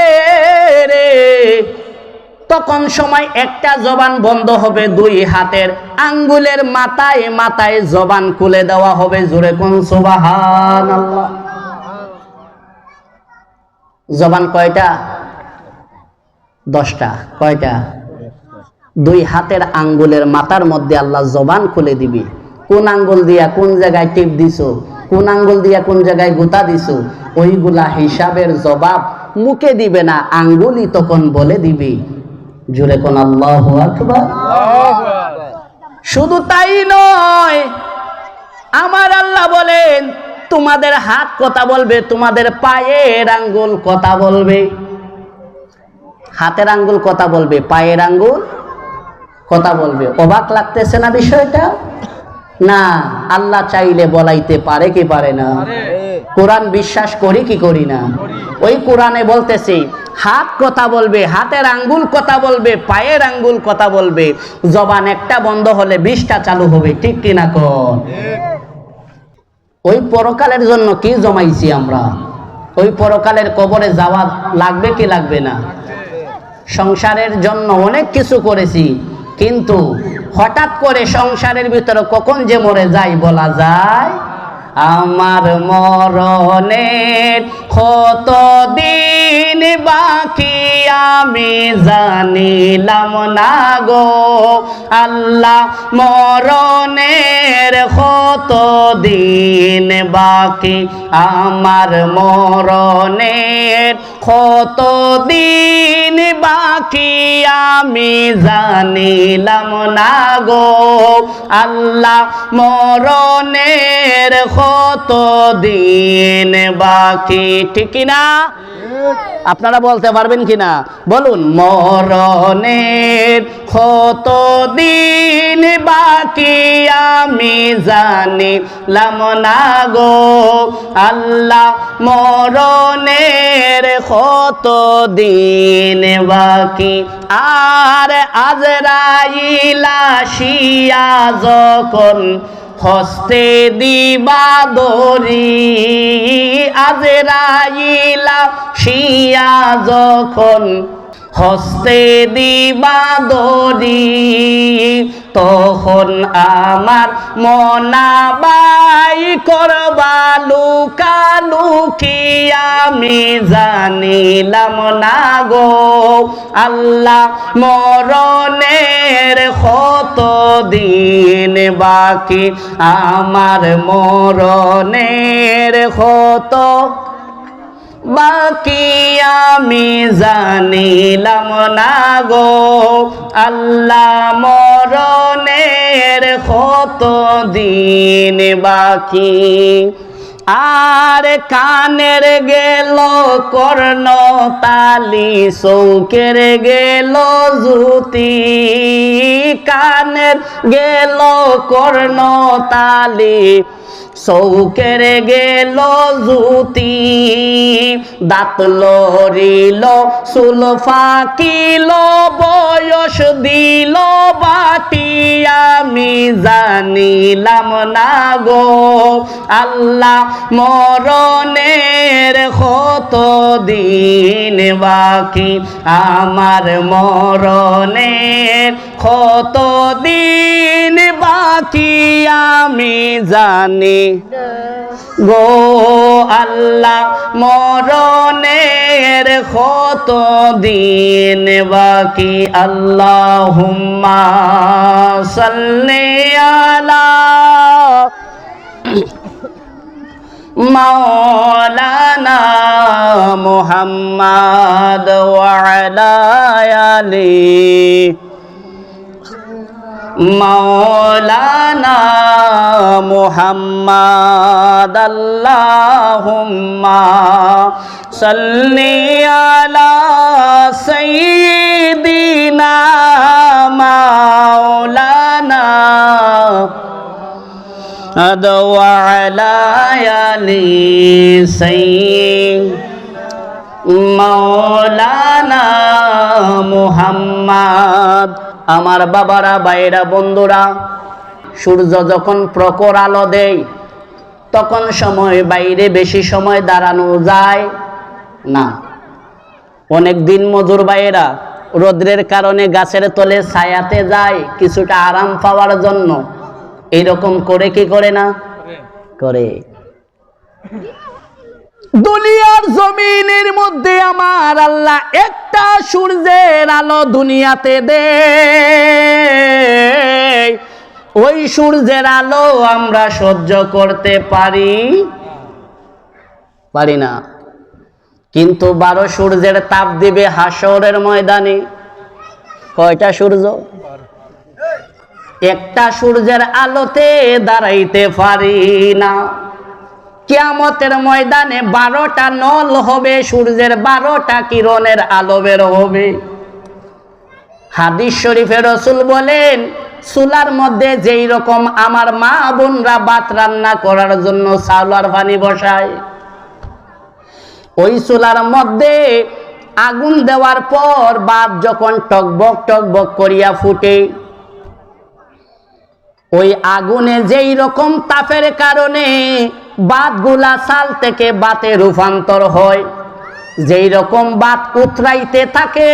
রে, তখন সময় একটা জবান বন্ধ হবে, দুই হাতের আঙ্গুলের মাথায় মাথায় জবান খুলে দেওয়া হবে। জোরে কোন সুবহানাল্লাহ। জবান কয়টা? 10টা। কয়টা? দুই হাতের আঙ্গুলের মাথার মধ্যে আল্লাহ জবান খুলে দিবি। কোন আঙ্গুল দিয়া কোন জায়গায় টিপ দিছো, কোন আঙ্গুল দিয়া কোন জায়গায় গুতা দিছো, ওইগুলা হিসাবের জবাব মুখে দিবে না, আঙ্গুলই তখন বলে দিবি। জোরে কোন আল্লাহু আকবার। শুধু তাই নয়, আমার আল্লাহ বলেন তোমাদের হাত কথা বলবে, তোমাদের পায়ের আঙ্গুল কথা বলবে। হাতের আঙ্গুল কথা বলবে, পায়ের আঙ্গুল কথা বলবে। অবাক লাগতেছে না বিষয়টা? না, আল্লাহ চাইলে বলাইতে পারে কি পারে না? কোরআন বিশ্বাস করি কি করি না? ওই কোরআনে বলতেছি হাত কথা বলবে, হাতের আঙ্গুল কথা বলবে, পায়ের আঙ্গুল কথা বলবে। জবান একটা বন্ধ হলে 20টা চালু হবে, ঠিক কিনা কোন? ওই পরকালের জন্য কি জমাইছি আমরা? ওই পরকালের কবরে যাওয়া লাগবে কি লাগবে না? সংসারের জন্য অনেক কিছু করেছি, কিন্তু হঠাৎ করে সংসারের ভিতরে কখন যে মরে যাই বলা যায়? আমার মরণের কত দিন বাকি আমি জানিলাম না গো আল্লাহ, মরণের কত দিন বাকি, আমার মরণের কত দিন বাকি আমি জানিলাম না গো আল্লাহ, মরণের কত দিন বাকি। ঠিক না? আপনারা বলতে পারবেন কিনা বলুন? মরণের কত দিন বাকি আমি জানিলাম না গো আল্লাহ, মরণের কত দিন বাকি। আর আজরাইল আসিয়া যখন হস্তে দিবা দড়ি, আজরাইল আসিয়া যখন হস্তে দিবা দড়ি, তখন আমার মনাবাই করবা লুকালুকি আমি জানিলাম না গো আল্লাহ, মরণের কত দিন বাকি, আমার মরণের কত বাকি আমি জানিলাম না গো আল্লাহ, মরণের কত দিন বাকি। আর কানের গেল কর্ণ তালি, চৌকের গেল জ্যোতি, কানের গেল কর্ণ তালি, চৌকের গেল জুতি, দাঁত লড়িল চুল ফাকিল, বয়স দিল বাটি, আমি জানিলাম না গো আল্লাহ মরণের কত দিন বাকি, আমার মরণের কত দিন বাকি আমি জানি গো আল্লাহ মরণের কত দিন বাকি। আল্লাহুম্মা সাল্লি আলা মাওলানা মুহাম্মাদ ওয়া আলা আলি মাওলানা মুহাম্মাদ। আল্লাহুম্মা সাল্লি আলা সাইয়্যিদিনা মাওলানা ওয়া আলা আলি মাওলানা মুহাম্মাদ। আমার বাবারা, ভাইরা, বন্ধুরা, সূর্য যখন প্রখর আলো দেয় তখন সময় বাইরে বেশি সময় দাঁড়ানো যায় না। অনেক দিন মজুর ভাইয়েরা রোদ্রের কারণে গাছের তলে ছায়াতে যায় কিছুটা আরাম পাওয়ার জন্য। এইরকম করে কি করে না করে? দুনিয়ার জমিনের মধ্যে আমার আল্লাহ একটা সূর্যের আলো দুনিয়াতে দেয়, ওই সূর্যের আলো আমরা সহ্য করতে পারি না। কিন্তু 12 সূর্যের তাপ দিবে হাসরের ময়দানে। কয়টা সূর্য? একটা সূর্যের আলোতে দাঁড়াইতে পারি না। কিয়ামতের ময়দানে 12টা নল হবে, সূর্যের 12টা কিরণের আলো বের হবে। হাদিস শরীফে রাসূল বলেন, চুলার মধ্যে যেই রকম আমার মা বোনরা ভাত রান্না করার জন্য চাউল আর পানি বসায়, ওই চুলার মধ্যে আগুন দেওয়ার পর ভাত যখন টকবক টকবক করিয়া ফুটে, ওই আগুনে যেই রকম তাপের কারণে ভাতগুলা চাল থেকে ভাতে রূপান্তর হয়, যেই রকম ভাত উতরাইতে থাকে,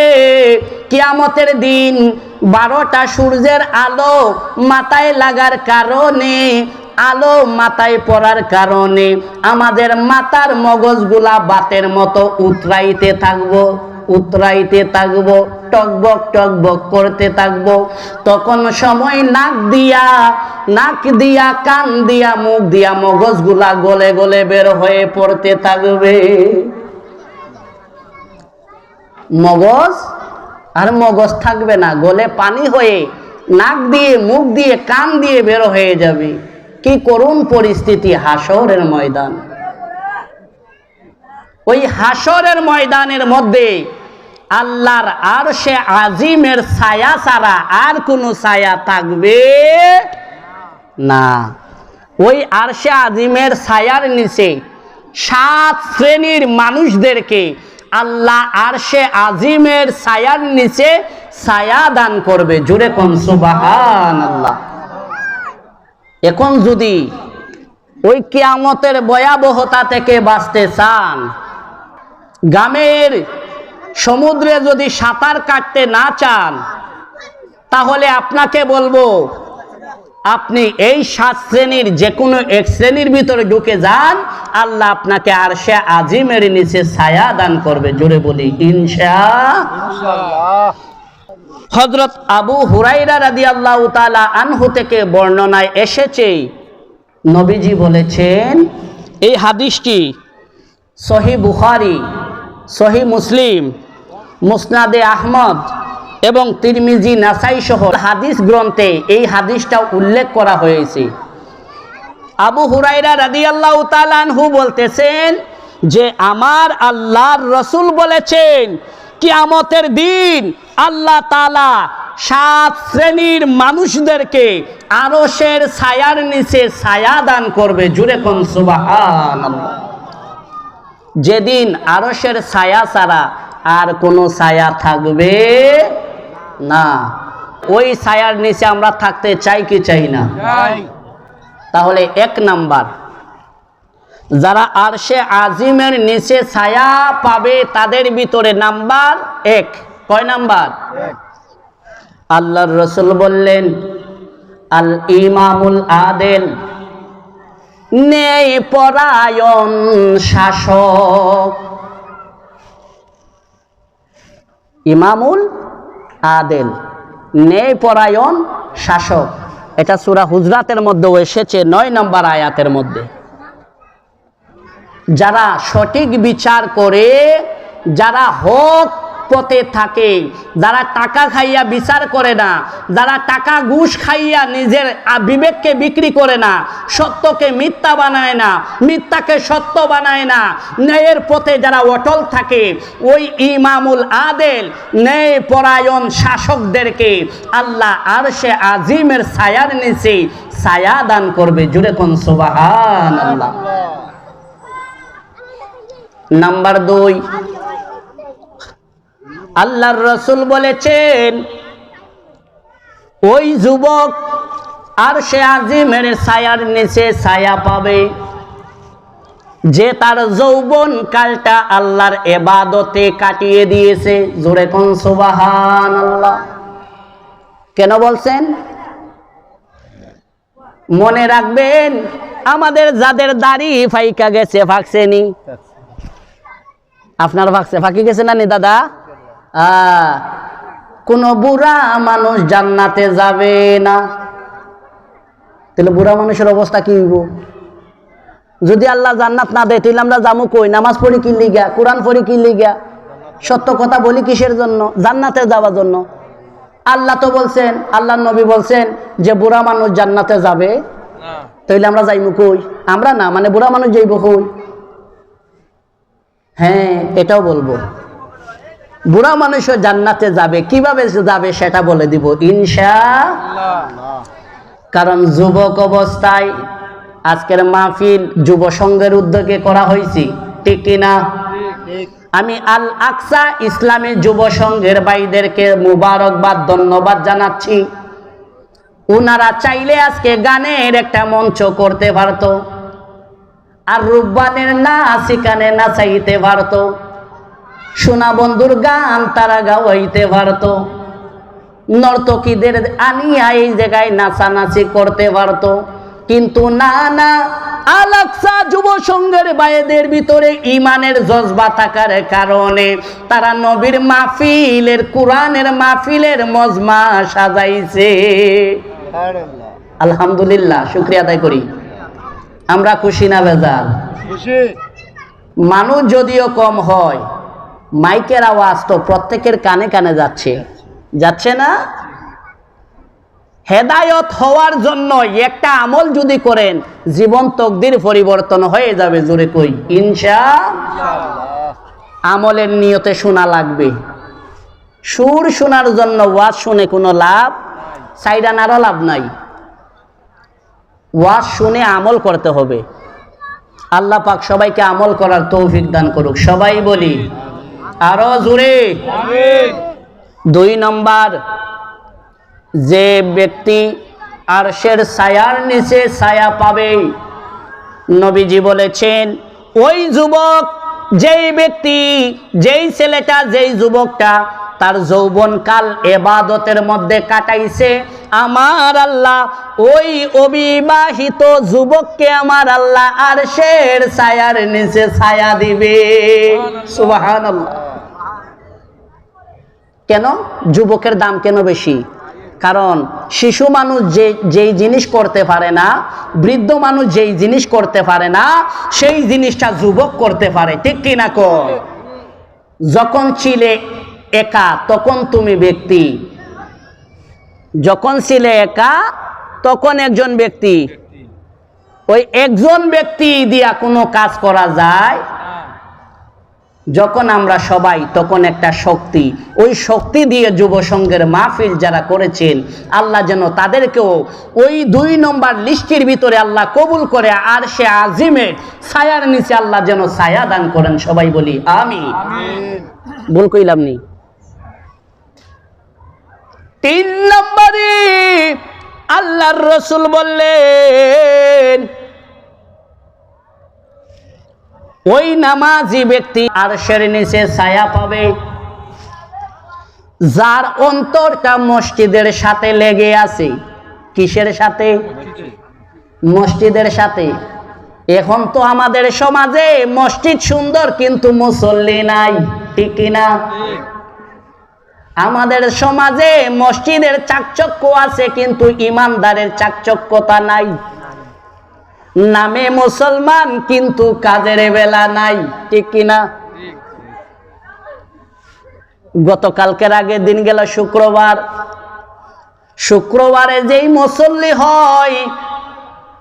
কিয়ামতের দিন 12টা সূর্যের আলো মাথায় লাগার কারণে, আলো মাথায় পড়ার কারণে আমাদের মাথার মগজগুলা ভাতের মতো উতরাইতে থাকবো, টকবক টকবক করতে থাকবো। তখন সময় নাক দিয়া কান দিয়া মুখ দিয়া মগজগুলা গলে গলে বের হয়ে পড়তে থাকবে। মগজ থাকবে না, গলে পানি হয়ে নাক দিয়ে মুখ দিয়ে কান দিয়ে বের হয়ে যাবে। কি করুণ পরিস্থিতি হাসরের ময়দান। ওই হাসরের ময়দানের মধ্যে আল্লাহর আরশে আজিমের ছায়া ছাড়া আর কোনো ছায়া থাকবে না। ওই আরশে আজিমের ছায়ার নিচে 7 শ্রেণীর মানুষদেরকে আল্লাহ আরশে আজিমের ছায়ার নিচে ছায়া দান করবে। জোরে কোন সুবহানাল্লাহ। এখন যদি ওই কিয়ামতের ভয়াবহতা থেকে বাঁচতে চান, গ্রামের সমুদ্রে যদি সাঁতার কাটতে না চান, তাহলে আপনাকে বলবো আপনি এই 7 শ্রেণীর যে কোনো এক শ্রেণীর ভিতরে ঢুকে যান, আল্লাহ আপনাকে আরশে আজিমের নিচে ছায়া দান করবে। জোরে বলি ইনশাআল্লাহ। হযরত আবু হুরায়রা রাদিয়াল্লাহু তাআলা আনহু থেকে বর্ণনায় এসেছে, নবীজি বলেছেন, এই হাদিসটি সহিহ বুখারী, সহিহ মুসলিম, মুসনাদে আহমদ এবং তিরমিজি, নাসাই সহ হাদিস গ্রন্থে এই হাদিসটা উল্লেখ করা হয়েছে। আবু হুরায়রা রাদিয়াল্লাহু তাআলা আনহু বলতেছেন যে আমার আল্লাহর রাসূল বলেছেন, কিয়ামতের দিন আল্লাহ তাআলা সাত শ্রেণীর মানুষদেরকে আরশের ছায়ার নিচে ছায়া দান করবে। জুড়ে কোন সুবহানাল্লাহ। যেদিন আরশের ছায়া ছাড়া আর কোনো ছায়া থাকবে না। ওই ছায়ার নিচে আমরা থাকতে চাই কি চাই না? তাহলে এক নাম্বার, যারা আরশে আজিমের নিচে ছায়া পাবে তাদের ভিতরে নাম্বার এক। কয় নাম্বার? আল্লাহর রাসূল বললেন, আল ইমামুল আদেল, ন্যায় পরায়ণ শাসক। ইমামুল আদেল, ন্যায় পরায়ণ শাসক। এটা সূরা হুজরাতের মধ্যেও এসেছে 9 নম্বর আয়াতের মধ্যে। যারা সঠিক বিচার করে, যারা হক পথে থাকে, যারা টাকা খাইয়া বিচার করে না, যারা টাকা ঘুষ খাইয়া নিজের বিবেককে বিক্রি করে না, সত্যকে মিথ্যা বানায় না, মিথ্যাকে সত্য বানায় না, ন্যায়ের পথে যারা অটল থাকে, ওই ইমামুল আদেল ন্যায় পরায়ণ শাসকদেরকে আল্লাহ আরশে আজিমের ছায়ার নিচে ছায়া দান করবে। জুড়ে কোন সুবহানাল্লাহ। নাম্বার 2, আল্লাহর রাসূল বলেছেন, ওই যুবক আরশে আজিমের ছায়ার নিচে ছায়া পাবে যে তার যৌবন কালটা আল্লাহর ইবাদতে কাটিয়ে দিয়েছে। জোরে কোন সুবহানাল্লাহ। কেন বলছেন? মনে রাখবেন, আমাদের যাদের দাড়ি ফাইকা গেছে, ফাঁকছেনি, আপনার ফাঁকছে, ফাঁকি গেছে না নি দাদা? কোন বুড়া মানুষ জান্নাতে যাবে না। তাহলে বুড়া মানুষের অবস্থা কি হইব? যদি আল্লাহ জান্নাত না দেয় তাহলে আমরা যাবো কই? নামাজ পড়ি কি লিগা? কোরআন পড়ি কি লিগা? সত্য কথা বলি কিসের জন্য? জান্নাতে যাওয়ার জন্য। আল্লাহ তো বলছেন, আল্লাহর নবী বলছেন যে বুড়া মানুষ জান্নাতে যাবে, তাইলে আমরা যাইবো কই? আমরা না, মানে বুড়া মানুষ যাইব কই? হ্যাঁ, এটাও বলবো, বুড়া মানুষও জান্নাতে যাবে। কিভাবে যাবে সেটা বলে দিব ইনশাআল্লাহ। কারণ যুবক অবস্থায় আজকের মাহফিল যুব সংঘের উদ্যোগে করা হয়েছে, ঠিক কিনা? আমি আল আকসা ইসলামী যুব সংঘের ভাইদেরকে মুবারকবাদ, ধন্যবাদ জানাচ্ছি। ওনারা চাইলে আজকে গানের একটা মঞ্চ করতে পারতো, আর রূপবানের নাচিকানে নাচাইতে পারতো, সোনা বন্ধুর গান তারা গাওয়াইতে পারতো, নর্তকীদের আনিয়া এই জায়গায় নাচানাচি করতে পারতো। কিন্তু না না, আল আকসা যুব সংঘের ভাইদের ভিতরে ইমানের জজবা থাকার কারণে তারা নবীর মাহফিলের, কোরআনের মাহফিলের মজমা সাজাইছে। আলহামদুলিল্লাহ, শুকরিয়া আদায় করি। আমরা খুশি না বেজার? মানুষ যদিও কম হয়, মাইকের আওয়াজ তো প্রত্যেকের কানে কানে যাচ্ছে, যাচ্ছে না? হেদায়ত হওয়ার জন্য একটা আমল যদি করেন, জীবন তকদির পরিবর্তন হয়ে যাবে। জোরে কই ইনশাআল্লাহ। আমলের নিয়তে শোনা লাগবে। সুর শোনার জন্য ওয়াজ শুনে কোনো লাভ, সাইডা নারও লাভ নাই। ওয়াজ শুনে আমল করতে হবে। আল্লাহ পাক সবাইকে আমল করার তৌফিক দান করুক। সবাই বলি আরো জোরে আমিন। 2 নম্বর, যে ব্যক্তি আরশের ছায়ার নিচে ছায়া পাবে, নবীজি বলেছেন, ওই যুবক, যেই ব্যক্তি, যেই ছেলেটা, যেই যুবকটা তার যৌবনকাল ইবাদতের মধ্যে কাটাইছে, আমার আল্লাহ ওই অবিবাহিত যুবককে আমার আল্লাহ আরশের ছায়ার নিচে ছায়া দিবে। সুবহানাল্লাহ। কেন? যুবকের দাম কেন বেশি? কারণ শিশু মানুষ যেই জিনিস করতে পারে না, বৃদ্ধ মানুষ যেই জিনিস করতে পারে না, সেই জিনিসটা যুবক করতে পারে, ঠিক কিনা কর? যখন ছিলে একা তখন তুমি ব্যক্তি, যখন ছিলে একা তখন একজন ব্যক্তি। ওই একজন ব্যক্তি দিয়া কোনো কাজ করা যায়? যখন আমরা সবাই তখন একটা শক্তি, ওই শক্তি দিয়ে যুব সংঘের মাহফিল যারা করেছেন আল্লাহ যেন তাদেরকেও ওই 2 নম্বর লিস্টের ভিতরে আল্লাহ কবুল করে, আর সে আজিমের ছায়ার নিচে আল্লাহ যেন ছায়া দান করেন। সবাই বলি আমিন। ভুল কইলাম নি? 3 নম্বরে আল্লাহর রাসূল বললেন ওই নামাজি ব্যক্তি আরশের নিচে ছায়া পাবে যার অন্তরটা মসজিদের সাথে লেগে আছে। কিসের সাথে? মসজিদের সাথে। এখন তো আমাদের সমাজে মসজিদ সুন্দর কিন্তু মুসল্লি নাই, ঠিক কিনা? আমাদের সমাজে মসজিদের চাকচক্য আছে কিন্তু ইমানদারের চাকচক্যতা নাই। নামে মুসলমান কিন্তু কাজের বেলা নাই, ঠিক কিনা? গতকালকের আগে দিন গেল শুক্রবার, শুক্রবারে যেই মুসল্লি হয়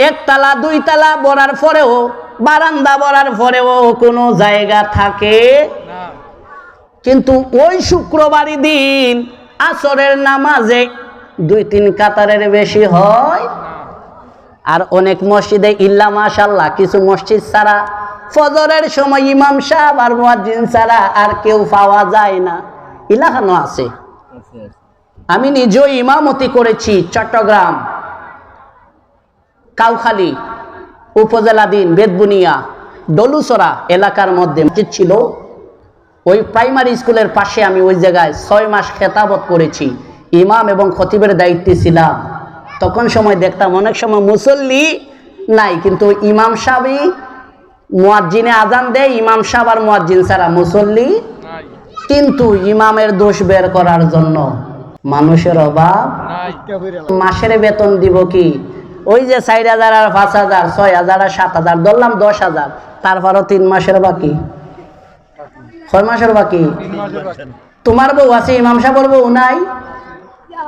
1 তালা 2 তালা বড়ার পরেও, বারান্দা বড়ার পরেও কোনো জায়গা থাকে না। কিন্তু ওই শুক্রবারই দিন আসরের নামাজে 2-3 কাতারের বেশি হয়। আর অনেক মসজিদে ইল্লা মাশাআল্লাহ কিছু মসজিদ ছাড়া ফজরের সময় ইমাম সাহেব আর মুয়াজ্জিন ছাড়া আর কেউ পাওয়া যায় না। ইলাকানো আছে। আমি নিজেও ইমামতি করেছি চট্টগ্রাম কাউখালী উপজেলাধীন বেদবুনিয়া ডলুসরা এলাকার মধ্যে মসজিদ ছিল। ওই প্রাইমারি স্কুলের পাশে আমি ওই জায়গায় 6 মাস খেতাবত করেছি, ইমাম এবং খতিবের দায়িত্বে ছিলাম। তখন সময় দেখতাম অনেক সময় মুসল্লি নাই কিন্তু ইমাম সাহেবই মুয়াজ্জিনে আজান দেয়, ইমাম সাহেব আর মুয়াজ্জিন ছাড়া মুসল্লি। কিন্তু ইমামের দোষ বের করার জন্য মানুষের অভাব। মাসের বেতন দিব কি? ওই যে 4,000 আর 5,000 6,000 আর 7,000 ধরলাম 10,000, তারপরও 3 মাসের বাকি। 6 মাসের বাকি। তোমার বউ আছে, ইমাম সাহেবের বউ নাই।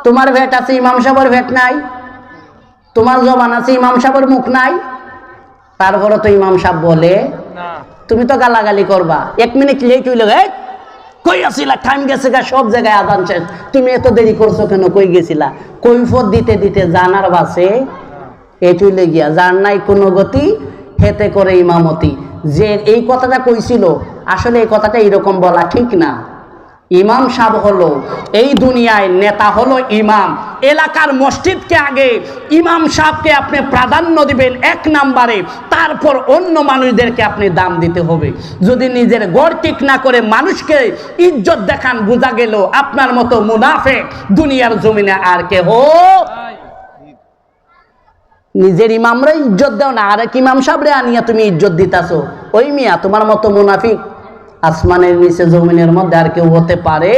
তোমার ভেট আছে, ইমাম সাহেবের ভেট নাই। তোমার জবান আছে, ইমাম সাহেবের মুখ নাই। তারপরে তো ইমাম সাহেব বলে তুমি তো গালাগালি করবা, 1 মিনিট লেট হইলে কই আসিলা, টাইম গেছে গা, সব জায়গায় আদান শেষ, তুমি এত দেরি করছো কেন, কই গেছিলা? কৈফত দিতে দিতে জানার বাসে এই চলে গিয়া, যার নাই কোনো গতি হেতে করে ইমামতি। যে এই কথাটা কইছিল আসলে এই কথাটা এরকম বলা ঠিক না। ইমাম সাহেব হলো এই দুনিয়ায় নেতা, হলো ইমাম। এলাকার মসজিদকে আগে ইমাম সাহেবকে আপনি প্রাধান্য দিবেন 1 নম্বরে, তারপর অন্য মানুষদেরকে আপনি দাম দিতে হবে। যদি নিজের গড় ঠিক না করে মানুষকে ইজ্জত দেখান, বোঝা গেল আপনার মতো মুনাফিক দুনিয়ার জমিনে আর কেহ। নিজের ইমামরা ইজ্জত দাও না, আরেক ইমাম সাহেবরে আনিয়া তুমি ইজ্জত দিতাছো। ওই মিয়া তোমার মতো মুনাফিক আসমানের নিচে জমিনের মধ্যে আর কেউ হতে পারে?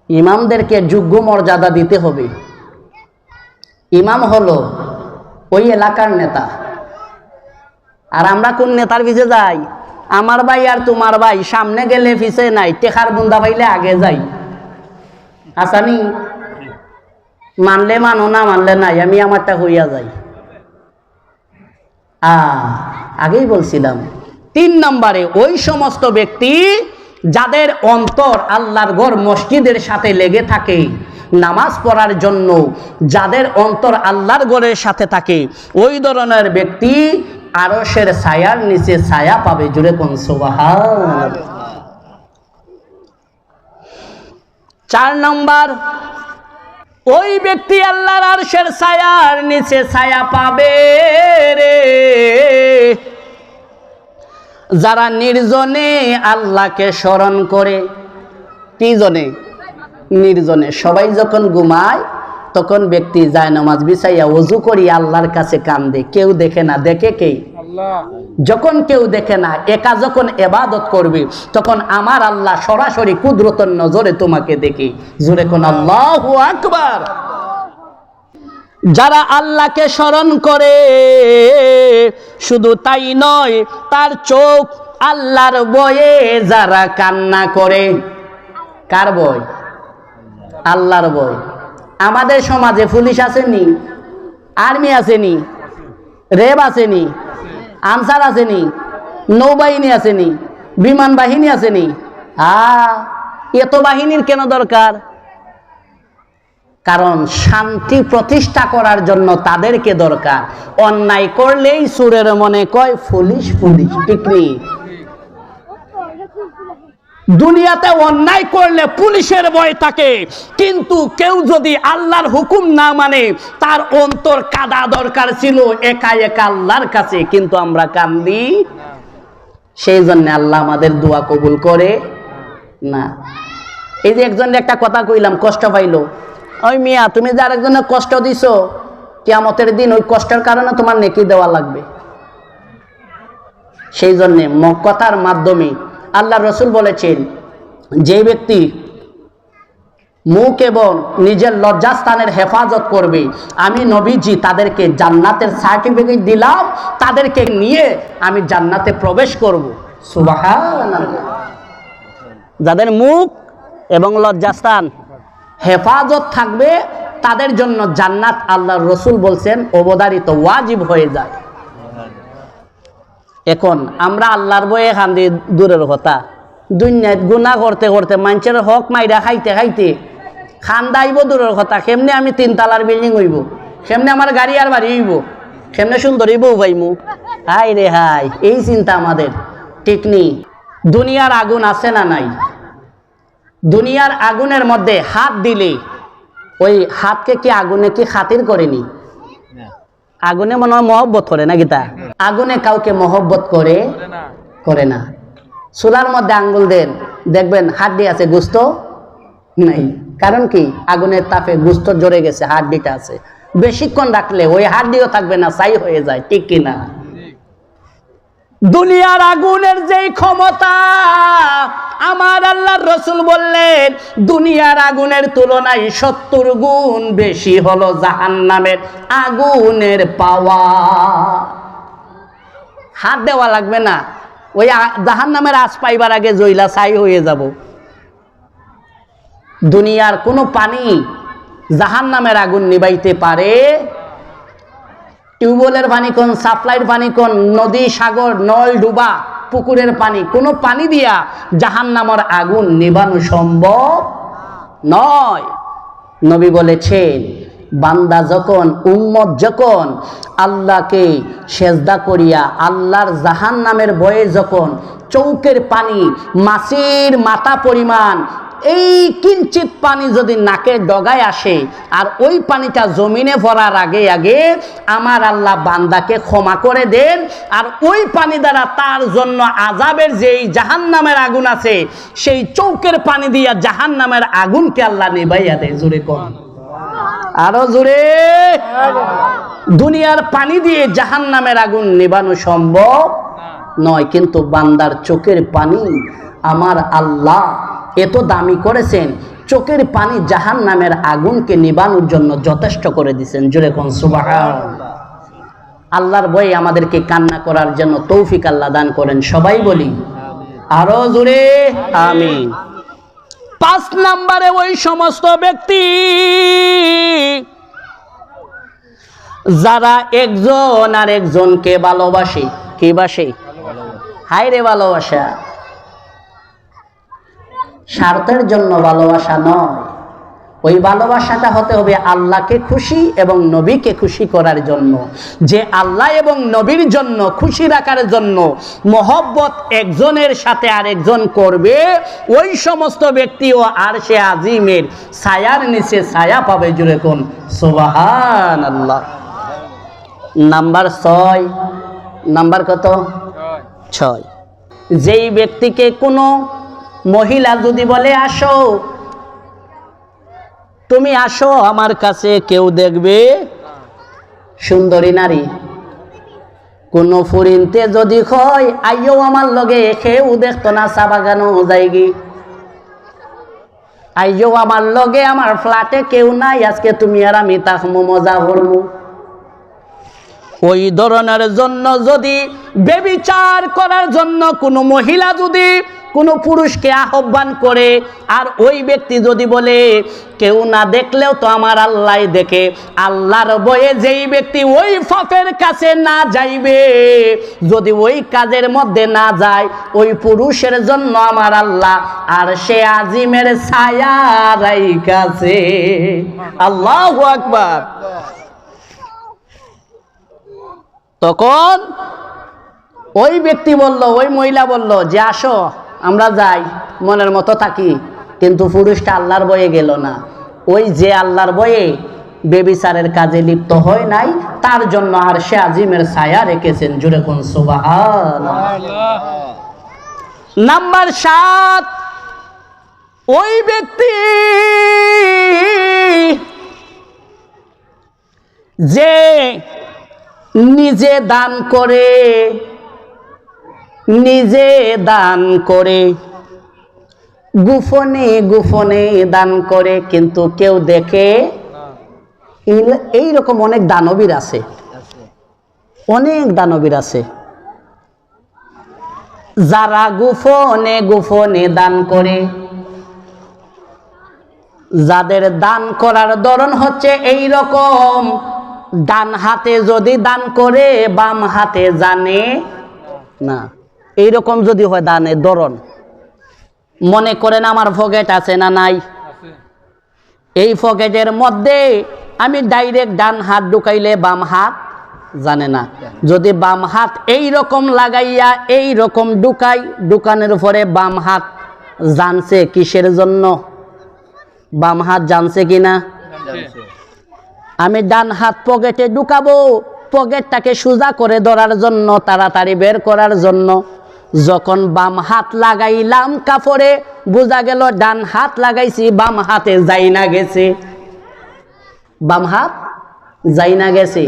ইমামদেরকে যোগ্য মর্যাদা দিতে হবে। ইমাম হলো ওই এলাকার নেতা। আর আমরা কোন নেতার পিছে যাই? আমার ভাই আর তোমার ভাই সামনে গেলে পিছে নাই, টেকার বুন্দা পাইলে আগে যাই। আসানি মানলে মানো, না মানলে নাই, আমি আমারটা হইয়া যাই। আগেই বলছিলাম 3 নম্বরে ওই সমস্ত ব্যক্তি যাদের অন্তর আল্লাহর ঘর মসজিদের সাথে লেগে থাকে, নামাজ পড়ার জন্য যাদের অন্তর আল্লাহর ঘরের সাথে থাকে, ওই ধরনের ব্যক্তি আরশের ছায়ার নিচে ছায়া পাবে। জুড়ে কোন সুবহান। 4 নম্বর ওই ব্যক্তি আল্লাহর আরশের ছায়ার নিচে ছায়া পাবে রে যারা নির্জনে আল্লাহকে স্মরণ করে। কি জনে? নির্জনে। সবাই যখন ঘুমায় তখন ব্যক্তি যায় নামাজ বিছাইয়া ওযু করি আল্লাহর কাছে কান্দে, কেউ দেখে না। দেখে কে? আল্লাহ। যখন কেউ দেখে না, একা যখন ইবাদত করবে তখন আমার আল্লাহ সরাসরি কুদরতের নজরে তোমাকে দেখে। জোরে কোন আল্লাহু আকবার। যারা আল্লাহকে স্মরণ করে শুধু তাই নয়, তার চোখ আল্লাহর ভয়ে যারা কান্না করে। কার ভয়? আল্লাহর ভয়। আমাদের সমাজে পুলিশ আসেনি, আর্মি আসেনি, রেব আসেনি, আনসার আসেনি, নৌবাহিনী আসেনি, বিমান বাহিনী আসেনি? এত বাহিনীর কেন দরকার? কারণ শান্তি প্রতিষ্ঠা করার জন্য তাদেরকে দরকার। অন্যায় করলেই সুরের মনে কয় পুলিশ পুলিশ, ঠিক নেই? দুনিয়াতে অন্যায় করলে পুলিশের ভয় থাকে, কিন্তু কেউ যদি আল্লাহর হুকুম না মানে তার অন্তর কাদা দরকার ছিল একা একা আল্লাহর কাছে, কিন্তু আমরা কান্দি। সেই জন্য আল্লাহ আমাদের দোয়া কবুল করে না। এই যে একজনের একটা কথা কইলাম, কষ্ট পাইলো, ওই মিয়া তুমি যে আরেকজনের কষ্ট দিছো, কিয়ামতের দিন ওই কষ্টের কারণে তোমার নেকি দেওয়া লাগবে। সেই জন্যে কথার মাধ্যমে আল্লাহ রসুল বলেছেন, যে ব্যক্তি মুখ এবং নিজের লজ্জাস্থানের হেফাজত করবে, আমি নবীজি তাদেরকে জান্নাতের সার্টিফিকেট দিলাম, তাদেরকে নিয়ে আমি জান্নাতে প্রবেশ করব। সুবহানাল্লাহ। যাদের মুখ এবং লজ্জাস্থান হেফাজত থাকবে তাদের জন্য জান্নাত আল্লাহর রসুল বলছেন অবধারিত, ওয়াজিব হয়ে যায়। এখন আমরা আল্লাহর বয়ে খান্দি দূরের কথা, দুনিয়াত গুনাহ করতে করতে মানুষের হক মাইরা খাইতে খাইতে খান্দাইব দূরের কথা, কেমনে আমি 3 তলার বিল্ডিং হইব, কেমনে আমার গাড়ি আর বাড়ি হইব, কেমনে সুন্দরী বউ পাইমু। হাই রে হাই, এই চিন্তা আমাদের, ঠিক নেই? দুনিয়ার আগুন আছে না নাই? দুনিয়ার আগুনের মধ্যে হাত দিলে ওই হাতকে কি আগুনে কি খাতির করেনি? আগুনে মনে হয় মহব্বত করে না গীতা? আগুনে কাউকে মহব্বত করে না। চুলার মধ্যে আঙ্গুল দেন, দেখবেন হাড্ডি আছে, গোস্ত নাই। কারণ কি? আগুনের তাপে গোস্ত জ্বরে গেছে, হাড্ডিটা আছে। বেশিক্ষণ রাখলে ওই হাড্ডিও থাকবে না, ছাই হয়ে যায়, ঠিক কিনা? দুনিয়ার আগুনের যেই ক্ষমতা, আমার আল্লাহর রসুল বললেন দুনিয়ার আগুনের তুলনায় 70 গুণ বেশি হলো জাহান্নামের আগুনের পাওয়া। হাত দেওয়া লাগবে না, ওই জাহান্নামের আঁচ পাইবার আগে জইলা ছাই হয়ে যাব। দুনিয়ার কোনো পানি জাহান্নামের আগুন নিবাইতে পারে? টিউবওয়েলের পানি কোন, সাপ্লাইয়ের পানি কোন, নদী সাগর নল ডুবা পুকুরের পানি, কোনো পানি দিয়া জাহান্নামের আগুন নিবানো সম্ভব নয়। নবী বলেছেন, বান্দা যখন, উম্মত যখন আল্লাহকে সেজদা করিয়া আল্লাহর জাহান্নামের ভয়ে যখন চৌকের পানি মাছির মাথা পরিমাণ এই কিঞ্চিত পানি যদি নাকের ডগায় আসে, আর ওই পানিটা জমিনে পড়ার আগে আগে আমার আল্লাহ বান্দাকে ক্ষমা করে দেন, আর ওই পানি দ্বারা তার জন্য আযাবের যেই জাহান্নামের আগুন আছে সেই চৌকের পানি দিয়া জাহান্নামের আগুনকে আল্লাহ নিভাইয়া দেয়। জোরে কোন, আরো জোরে। দুনিয়ার পানি দিয়ে জাহান্নামের আগুন নিভানো সম্ভব নয়, কিন্তু বান্দার চোখের পানি আমার আল্লাহ এত দামি করেছেন, চোখের পানি জাহান্নামের আগুনকে নিবানোর জন্য যথেষ্ট করে দিয়েছেন। জোরে কোন সুবহানাল্লাহ। আল্লাহর ভয়ে আমাদেরকে কান্না করার জন্য তৌফিক আল্লাহ দান করেন, সবাই বলি আরো জোরে আমিন। 5 নম্বরে ওই সমস্ত ব্যক্তি যারা একজন আর একজনকে ভালোবাসে। কি বাসে? হায় রে ভালোবাসা, স্বার্থের জন্য ভালোবাসা নয়। ওই ভালোবাসাটা হতে হবে আল্লাহকে খুশি এবং নবীকে খুশি করার জন্য। যে আল্লাহ এবং নবীর জন্য খুশি রাখার জন্য মহব্বত একজনের সাথে আরেকজন করবে, ওই সমস্ত ব্যক্তিও আরশে আজিমের ছায়ার নিচে ছায়া পাবে। জুড়ে কোন সুবহানাল্লাহ। নাম্বার 6। নাম্বার কত? 6। যেই ব্যক্তিকে কোনো মহিলা যদি বলে, আসো তুমি আসো আমার কাছে, কেউ দেখবে সুন্দরী নারী। কোন ফুরিনতে যদি কয় আইও আমার লগে, কেউ দেখতো না, চা বাগানো যাইগি। আইও আমার লগে, আমার ফ্ল্যাটে কেউ নাই, আজকে তুমি আর আমি তাকমু, মজা করমু। ওই ধরনের জন্য যদি, বেবিচার করার জন্য কোনো মহিলা যদি কোনো পুরুষকে আহ্বান করে, আর ওই ব্যক্তি যদি বলে কেউ না দেখলেও তো আমার আল্লাহ দেখে, আল্লাহর ভয়ে যেই ব্যক্তি ওই পাপের কাছে না যাইবে, যদি ওই কাজের মধ্যে না যায়, ওই পুরুষের জন্য আমার আল্লাহ আর সে আজিমের ছায়া রাইখাছে। আল্লাহু আকবার। তখন ওই ব্যক্তি বলল, ওই মহিলা বলল যে আসো আমরা যাই, মনের মতো থাকি। কিন্তু পুরুষটা আল্লাহর ভয়ে গেল না। ওই যে আল্লাহর ভয়ে বেবিচারের কাজে লিপ্ত হয় নাই, তার জন্য আর সে আজিমের ছায়া রেখেছেন। জুড়ে কোন সুবহানাল্লাহ। নাম্বার 7, ওই ব্যক্তি যে নিজে দান করে, নিজে দান করে, গোপনে গোপনে দান করে, কিন্তু কেউ দেখে। এইরকম অনেক দানবীর আছে, অনেক দানবীর আছে যারা গোপনে গোপনে দান করে। যাদের দান করার ধরন হচ্ছে এই রকম, ডান হাতে যদি দান করে বাম হাতে জানে না, এইরকম যদি হয় দানের ধরন। মনে করেন আমার পকেট আছে না নাই, এই পকেটের মধ্যে আমি ডাইরেক্ট ডান হাত ঢুকাইলে বাম হাত জানে না। যদি বাম হাত এই রকম লাগাইয়া এই রকম ঢুকাই, ঢুকানোর পরে বাম হাত জানছে কিসের জন্য, বাম হাত জানছে কিনা। আমি ডান হাত পকেটে ঢুকাবো, পকেটটাকে সোজা করে ধরার জন্য, তাড়াতাড়ি বের করার জন্য। যখন বাম হাত লাগাইলাম কাপড়ে, বোঝা গেল ডান হাত লাগাইছি, বাম হাতে যাই না গেছে, বাম হাত যাই না গেছে।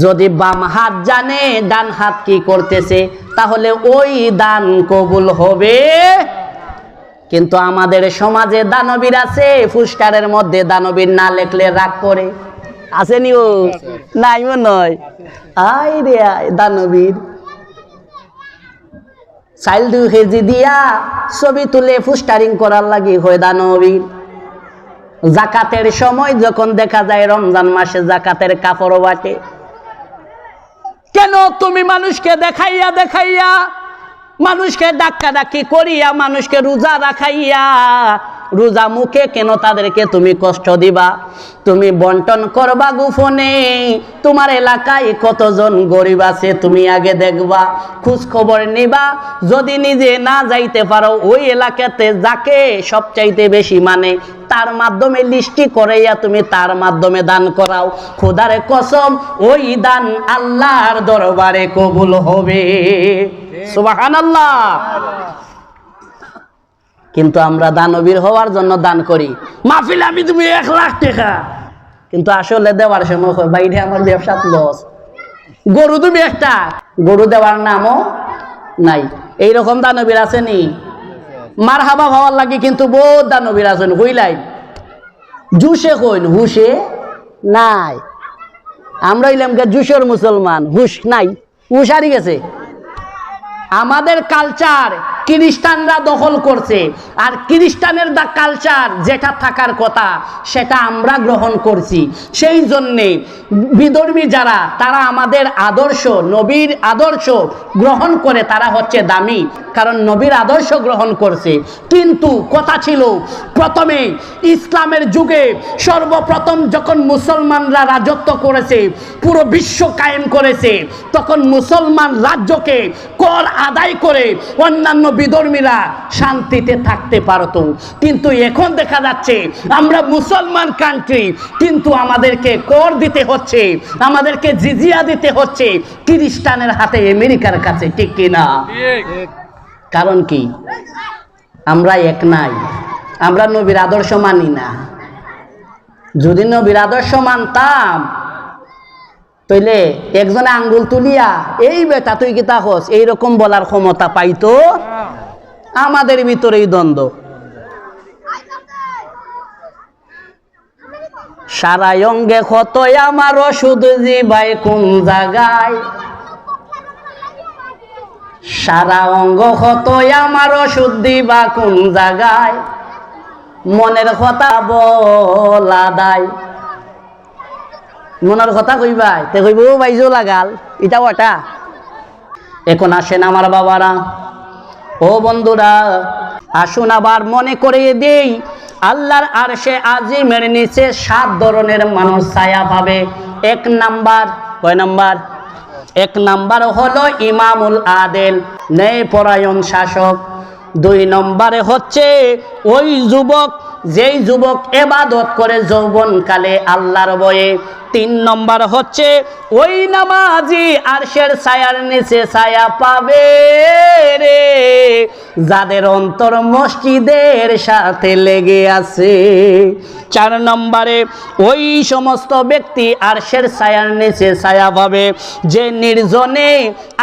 যদি বাম হাত জানে ডান হাত কি করতেছে, তাহলে ওই দান কবুল হবে। কিন্তু আমাদের সমাজে দানবীর আছে, পুস্টারের মধ্যে দানবীর না লেখলে রাগ করে। আসেনি? ও নাই মনে নয়। আই রে আয় দানবীর, চাইল 2 কেজি দিয়া ছবি তুলে পোস্টারিং করার লাগি হয় দানবীর। জাকাতের সময় যখন দেখা যায় রমজান মাসে জাকাতের কাপড় বাটে, কেন তুমি মানুষকে দেখাইয়া দেখাইয়া, মানুষকে ডাক্কা ডাক্কি করিয়া, মানুষকে রোজা রাখাইয়া, রোজা মুখে কেন তাদেরকে তুমি কষ্ট দিবা? তুমি বন্টন করবা গোপনে। তোমার এলাকায় কতজন গরিব আছে তুমি আগে দেখবা, খোঁজ খবর নিবা। যদি নিজে না যাইতে পারো, ওই এলাকাতে যাকে সবচাইতে বেশি মানে তার মাধ্যমে লিস্টি করাইয়া তুমি তার মাধ্যমে দান করাও। খোদার কসম, ওই দান আল্লাহর দরবারে কবুল হবে। সুবহানাল্লাহ। কিন্তু আমরা দানবীর হওয়ার জন্য দান করি। মাহফিলে আমি তুমি 1 লাখ টাকা, কিন্তু আসলে দেওয়ার সময় বাইরে আমার ব্যবসাত লস। গরু তুমি একটা, গরু দেওয়ার নামও নাই। এইরকম দানবীর আছেনি? মার হাবা হওয়ার লাগে কিন্তু বহুত দানবীর আছেন। হইলাই জুসে কইন, হুশে নাই। আমরা হইলাম জুসের মুসলমান, হুশ নাই, হুশ হারিয়ে গেছে। আমাদের কালচার খ্রিস্টানরা দখল করছে, আর খ্রিস্টানের দা কালচার যেটা থাকার কথা সেটা আমরা গ্রহণ করছি। সেই জন্যে বিধর্মী যারা, তারা আমাদের আদর্শ, নবীর আদর্শ গ্রহণ করে, তারা হচ্ছে দামি, কারণ নবীর আদর্শ গ্রহণ করছে। কিন্তু কথা ছিল, প্রথমে ইসলামের যুগে সর্বপ্রথম যখন মুসলমানরা রাজত্ব করেছে, পুরো বিশ্ব কায়েম করেছে, তখন মুসলমান রাজ্যকে কর আদায় করে অন্যান্য বিধর্মীরা শান্তিতে থাকতে পারত। কিন্তু এখন দেখা যাচ্ছে আমরা মুসলমান কান্ট্রি, কিন্তু আমাদেরকে কর দিতে হচ্ছে, আমাদেরকে জিজিয়া দিতে হচ্ছে খ্রিস্টানের হাতে, আমেরিকার কাছে। ঠিক কিনা? কারণ কি? আমরা এক নাই, আমরা নবীর আদর্শ মানি না। যদি নবীর আদর্শ মানতাম, তাইলে একজনে আঙ্গুল তুলিয়া এই বেটা তুই কি তাহস এইরকম বলার ক্ষমতা পাইতো। আমাদের ভিতরেই দ্বন্দ্ব। সারা অঙ্গে ক্ষত আমার ওষুধ জিবাই কোন জায়গায়, সারা অঙ্গ হতই আমার ওষুধ দিবা কোন জায়গায়, মনের কথা বলা দায়। মনের কথা কইবাই তে কইব বাইজো লাগাল এটা ওটা। এখন আসেন আমার বাবারা ও বন্ধুরা, আসুন আবার মনে করিয়ে দেই আল্লাহর আরশে আজিমের নিচে 7 ধরনের মানুষ ছায়া পাবে। 1 নাম্বার, কয় নাম্বার? 1 নাম্বার হলো ইমামুল আদেল, ন্যায়পরায়ণ শাসক। 2 নম্বরে হচ্ছে ওই যুবক যেই যুবক ইবাদত করে যৌবনকালে আল্লাহর ভয়ে। 3 নম্বর হচ্ছে ওই নামাজি আরশের ছায়ার নিচে ছায়া পাবে রে, যাদের অন্তর মসজিদের সাথে লেগে আছে। 4 নম্বরে ওই সমস্ত ব্যক্তি আরশের ছায়ার নিচে ছায়া পাবে যে নির্জনে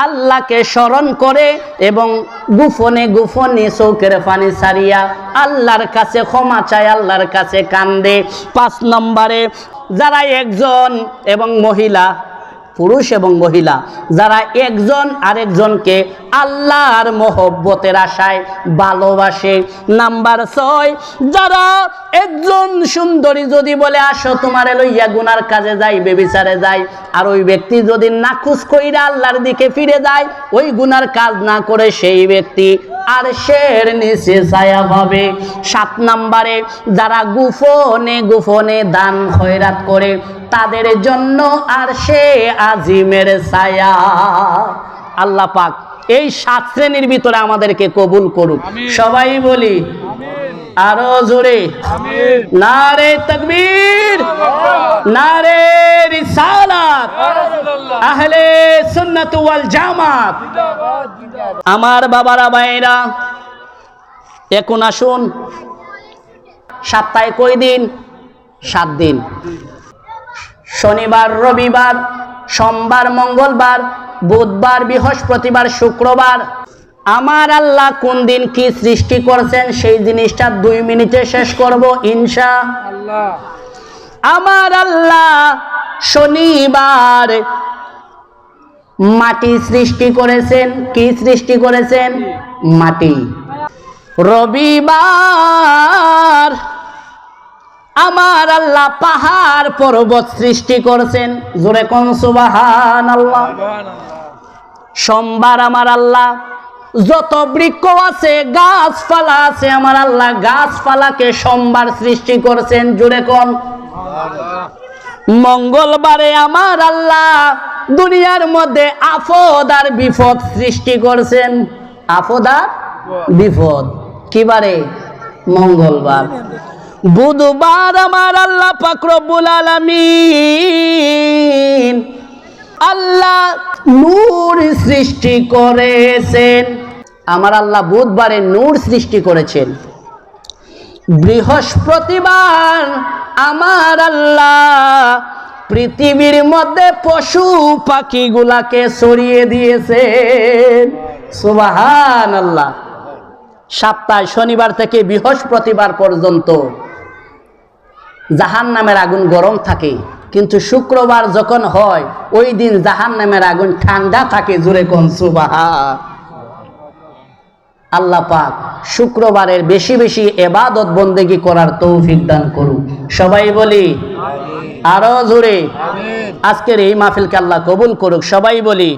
আল্লাহকে স্মরণ করে এবং গোপনে গোপনে চোখের পানি ছাড়িয়া আল্লাহর কাছে ক্ষমা চায়, আল্লাহর কাছে কান্দে। 5 নম্বরে যারা একজন এবং মহিলা, পুরুষ এবং মহিলা, যারা একজন আরেকজনকে আল্লাহর মহব্বতের আশায় ভালোবাসে। নাম্বার 6, যারা একজন সুন্দরী যদি বলে আসো তোমারে লইয়া গুনার কাজে যাই, বেবিচারে যাই, আর ওই ব্যক্তি যদি নাখুশ কইরা আল্লাহর দিকে ফিরে যায়, ওই গুনার কাজ না করে সেই ব্যক্তি আরশের নিচে ছায়া পাবে। 7 নম্বরে যারা গোপনে গোপনে দান খয়রাত করে তাদের জন্য আরশে আজিমের ছায়া। আল্লাহ পাক এই 7 শ্রেণীর ভিতরে আমাদেরকে কবুল করুক। সবাই বলি আরো জোরে নারে তাকবীর, নারে রিসালাত, আহলে সুন্নাত ওয়াল জামাত। আমার বাবারা ভাইরা, এখন আসুন সপ্তাহে কয় দিন? 7 দিন। শনিবার, রবিবার, সোমবার, মঙ্গলবার, বুধবার, বৃহস্পতিবার, শুক্রবার। আমার আল্লাহ কোন দিন কি সৃষ্টি করেছেন সেই জিনিসটা 2 মিনিটে শেষ করব ইনশাআল্লাহ। আমার আল্লাহ শনিবার মাটি সৃষ্টি করেছেন। কি সৃষ্টি করেছেন? মাটি। রবিবার আমার আল্লাহ পাহাড় পর্বত সৃষ্টি করেছেন। জোরে কোন সুবহানাল্লাহ। সোমবার আমার আল্লাহ যত বৃক্ষ আছে, গাছপালা আছে, আমার আল্লাহ গাছপালাকে সোমবার সৃষ্টি করেছেন। জোরে কোন। মঙ্গলবারে আমার আল্লাহ দুনিয়ার মধ্যে আফদ আর বিপদ সৃষ্টি করেছেন। আফদ আর বিপদ কিবারে? মঙ্গলবার। বুধবার আমার আল্লাহ পাক রব্বুল আলামিন আল্লাহ নূর সৃষ্টি করেছেন। আমার আল্লাহ বুধবারে নূর সৃষ্টি করেছেন। বৃহস্পতিবার আমার আল্লাহ পৃথিবীর মধ্যে পশু পাখিগুলাকে ছড়িয়ে দিয়েছেন। সুবহানাল্লাহ। সপ্তাহে শনিবার থেকে বৃহস্পতিবার পর্যন্ত জাহান্নামের আগুন গরম থাকে, কিন্তু শুক্রবার যখন হয় ওই দিন জাহান্নামের আগুন ঠান্ডা থাকে। জোরে কোন সুবহান। আল্লাহ পাক শুক্রবারের বেশি বেশি ইবাদত বন্দেগী করার তৌফিক দান করুন। সবাই বলি আরো জোরে আজকের এই মাহফিলকে আল্লাহ কবুল করুক। সবাই বলি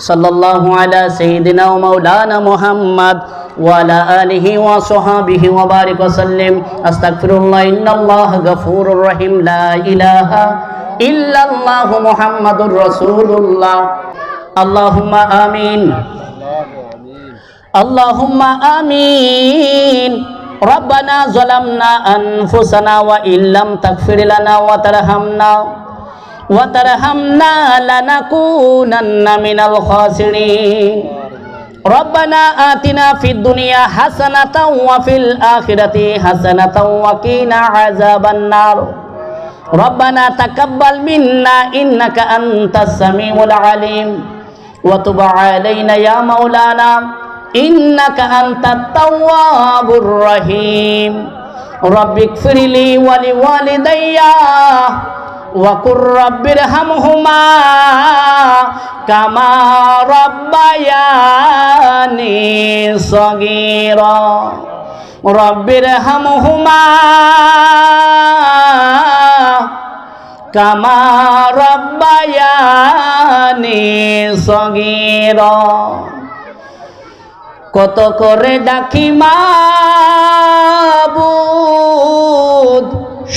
সাল্লাল্লাহু আলা সাইয়্যিদিনা ওয়া মাওলানা মুহাম্মদ ওয়া আলা আলিহি ওয়া সাহবিহি ওয়া বারিক ওয়া সাল্লিম। আস্তাগফিরুল্লাহ, ইন্নাল্লাহা গফুরুর রহিম। লা ইলাহা ইল্লাল্লাহু মুহাম্মাদুর রাসূলুল্লাহ। আল্লাহুম্মা আমিন, আল্লাহুম্মা আমিন। রব্বানা যালামনা আনফুসানা ওয়া ইল্লাম তাগফির লানা ওয়া তারহামনা লানাকুনান্না মিনাল খাসিরিন। রব্বানা আতিনা ফিদ দুনিয়া হাসানাতাও ওয়া ফিল আখিরাতি হাসানাতাও ওয়া কিনা আযাবান নার। রব্বানা তাকাব্বাল মিন্না ইন্নাকা আনতাস সামিউল আলিম ওয়া তুব আলাইনা ইয়া মাওলানা ইন্নাকা আনতাত তাওয়াবুর রহিম। রব্বিগফিরলি ওয়া লিওয়ালিদাইয়া ওয়া কুর রব্বিরহামহুমা কামা রাব্বায়ানি সগীরা রব্বিরহামহুমা কামা রাব্বায়ানি সগীরা। কত করে ডাকি মাবুদ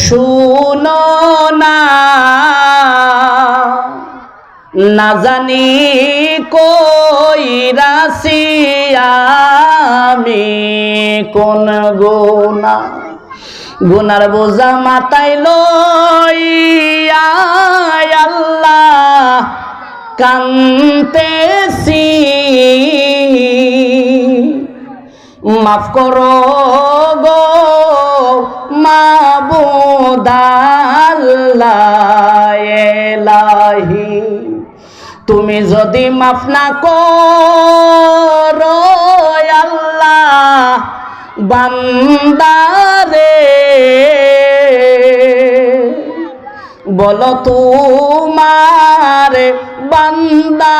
শুনো না, না জানি কইরাছি আমি কোন গুনাহ, গুনার বোঝা মাথায় লইয়া আল্লাহ কান্দেছি। মাফ করো গো মাবুদ আল্লাহ এলাহি, তুমি যদি মাফ না করো আল্লাহ বান্দারে, বলো তোমার বান্দা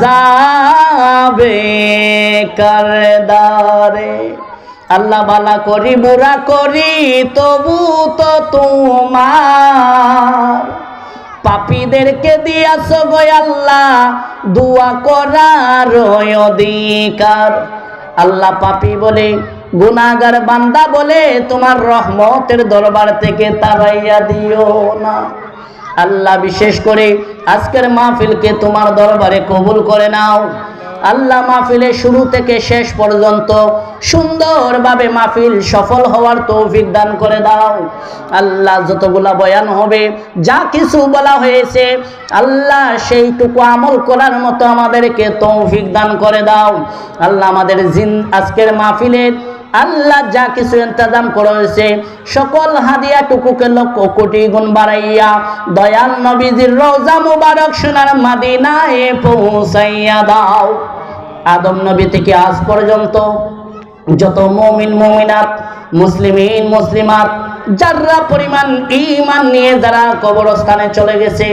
যাবে কারদারে। আল্লাহ বালা করি বুড়া করি তবু তো তোমার, পাপীদেরকে দিয়াছো গো আল্লাহ দোয়া করার অধিকার। আল্লাহ পাপী বলে গুনাহগার বান্দা বলে তোমার রহমতের দরবার থেকে তাড়াইয়া দিও না। আল্লাহ বিশেষ করে আজকের মাহফিলকে তোমার দরবারে কবুল করে নাও। আল্লাহ মাহফিলের শুরু থেকে শেষ পর্যন্ত সুন্দরভাবে মাহফিল সফল হওয়ার তৌফিক দান করে দাও। আল্লাহ যতগুলা বয়ান হবে, যা কিছু বলা হয়েছে আল্লাহ সেইটুকু আমল করার মতো আমাদেরকে তৌফিক দান করে দাও। আল্লাহ আমাদের আজকের মাহফিলের আল্লাহ যা কিছু ইন্তজাম করা হয়েছে সকল হাদিয়াটুকুকে লক্ষ কোটি গুণ বাড়াইয়া দয়াল নবীজির রওজা মুবারক সোনার মদিনায় পৌঁছাইয়া দাও। আদম নবী থেকে আজ পর্যন্ত যত মুমিন মুমিনাত, মুসলিমিন মুসলিমাত যারা পরিমাণ ঈমান নিয়ে যারা কবরস্থানে চলে গেছে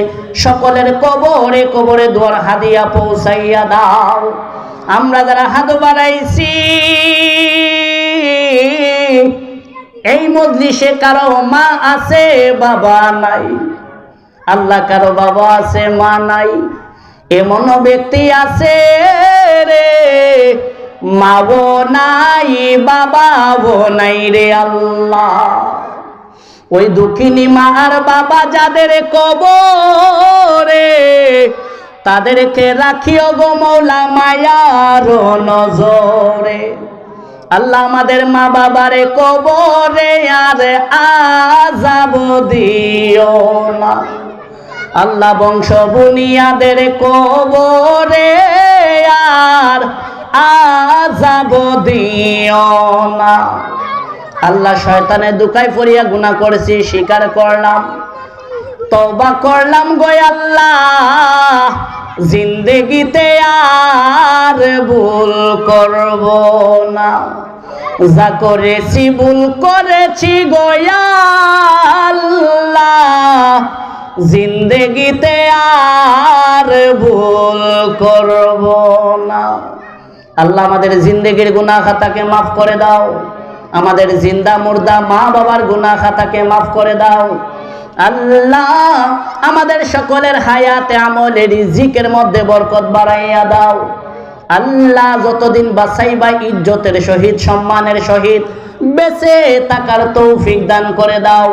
সকলের কবরে কবরে দুয়ার হাদিয়া পৌঁছাইয়া দাও। আমরা যারা হাত বাড়াইছি এই মজলিসে কারো মা আছে বাবা নাই, আল্লাহ কারো বাবা আছে মা নাই, এমন ব্যক্তি আছে রে মাও নাই বাবাও নাই রে আল্লাহ। ওই দুঃখিনী মা আর বাবা যাদের কবরে তাদেরকে রাখিও গো মৌলা মায়ার নজরে। আল্লাহ আমাদের মা বাবারে কবরে আর আযাব দিও না। আল্লাহ বংশ বুনিয়াদের কবরে আর আযাব দিও না। আল্লাহ শয়তানের দুকায় পড়িয়া গুনাহ করেছি স্বীকার করলাম, তওবা করলাম গো আল্লাহ, জিন্দেগিতে আর ভুল করব না। যা করেছি ভুল করেছি গো আল্লাহ, জিন্দেগিতে আর ভুল করব না। আল্লাহ আমাদের জিন্দেগির গুনাহ খাতাকে মাফ করে দাও, আমাদের জিন্দা মুর্দা মা বাবার গুনাহ খাতাকে মাফ করে দাও। আল্লাহ আমাদের সকলের হায়াতে আমলে রিজিকের মধ্যে বরকত বাড়াইয়া দাও। আল্লাহ যতদিন বাঁচাইবা ইজ্জতের সহিত সম্মানের সহিত বেঁচে থাকার তৌফিক দান করে দাও।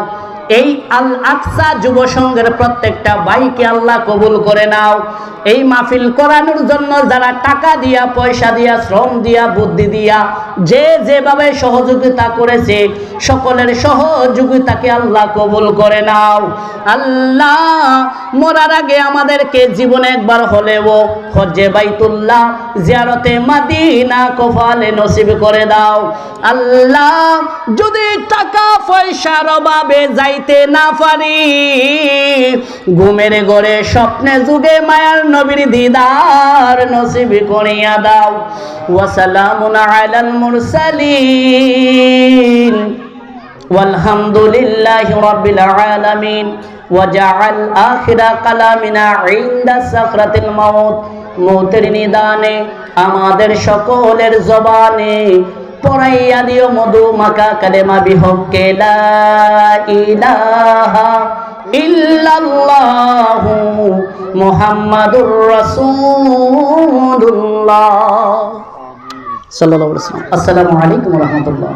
এই আল আকসা যুব সংঘের প্রত্যেকটা ভাইকে আল্লাহ কবুল করে নাও। এই মাহফিল করানোর জন্য যারা টাকা দিয়া পয়সা দিয়া শ্রম দিয়া বুদ্ধি দিয়া যে যেভাবে সহযোগিতা করেছে সকলের সহযোগিতাকে আল্লাহ কবুল করে নাও। আল্লাহ মরার আগে আমাদেরকে জীবনে একবার হলেও হজ্জে বাইতুল্লাহ জিয়ারতে মদিনা কপালে নসিব করে দাও। আল্লাহ যদি টাকা পয়সার অভাবে যাইতে না পারি, ঘুমের ঘরে স্বপ্নে যুগে মায়ার নবীর দিদার নসিব করিয়া দাও। ওয়া সালামুন আলাল মুরসালিন ওয়ালহামদুলিল্লাহি রাব্বিল আলামিন। ওয়া জাআল আখিরা কালামিনা ইনদা সাকরাতিল মাউত মৌতের নিদানে আমাদের সকলের জবানে পড়াইয়া দিও মধু মাকা কালেমা বিহকে লা ইলাহা ইল্লাল্লাহু মুহাম্মাদুর রাসূলুল্লাহ সাল্লাল্লাহু আলাইহি ওয়াসাল্লাম। আসসালামু আলাইকুম ওয়া রাহমাতুল্লাহ।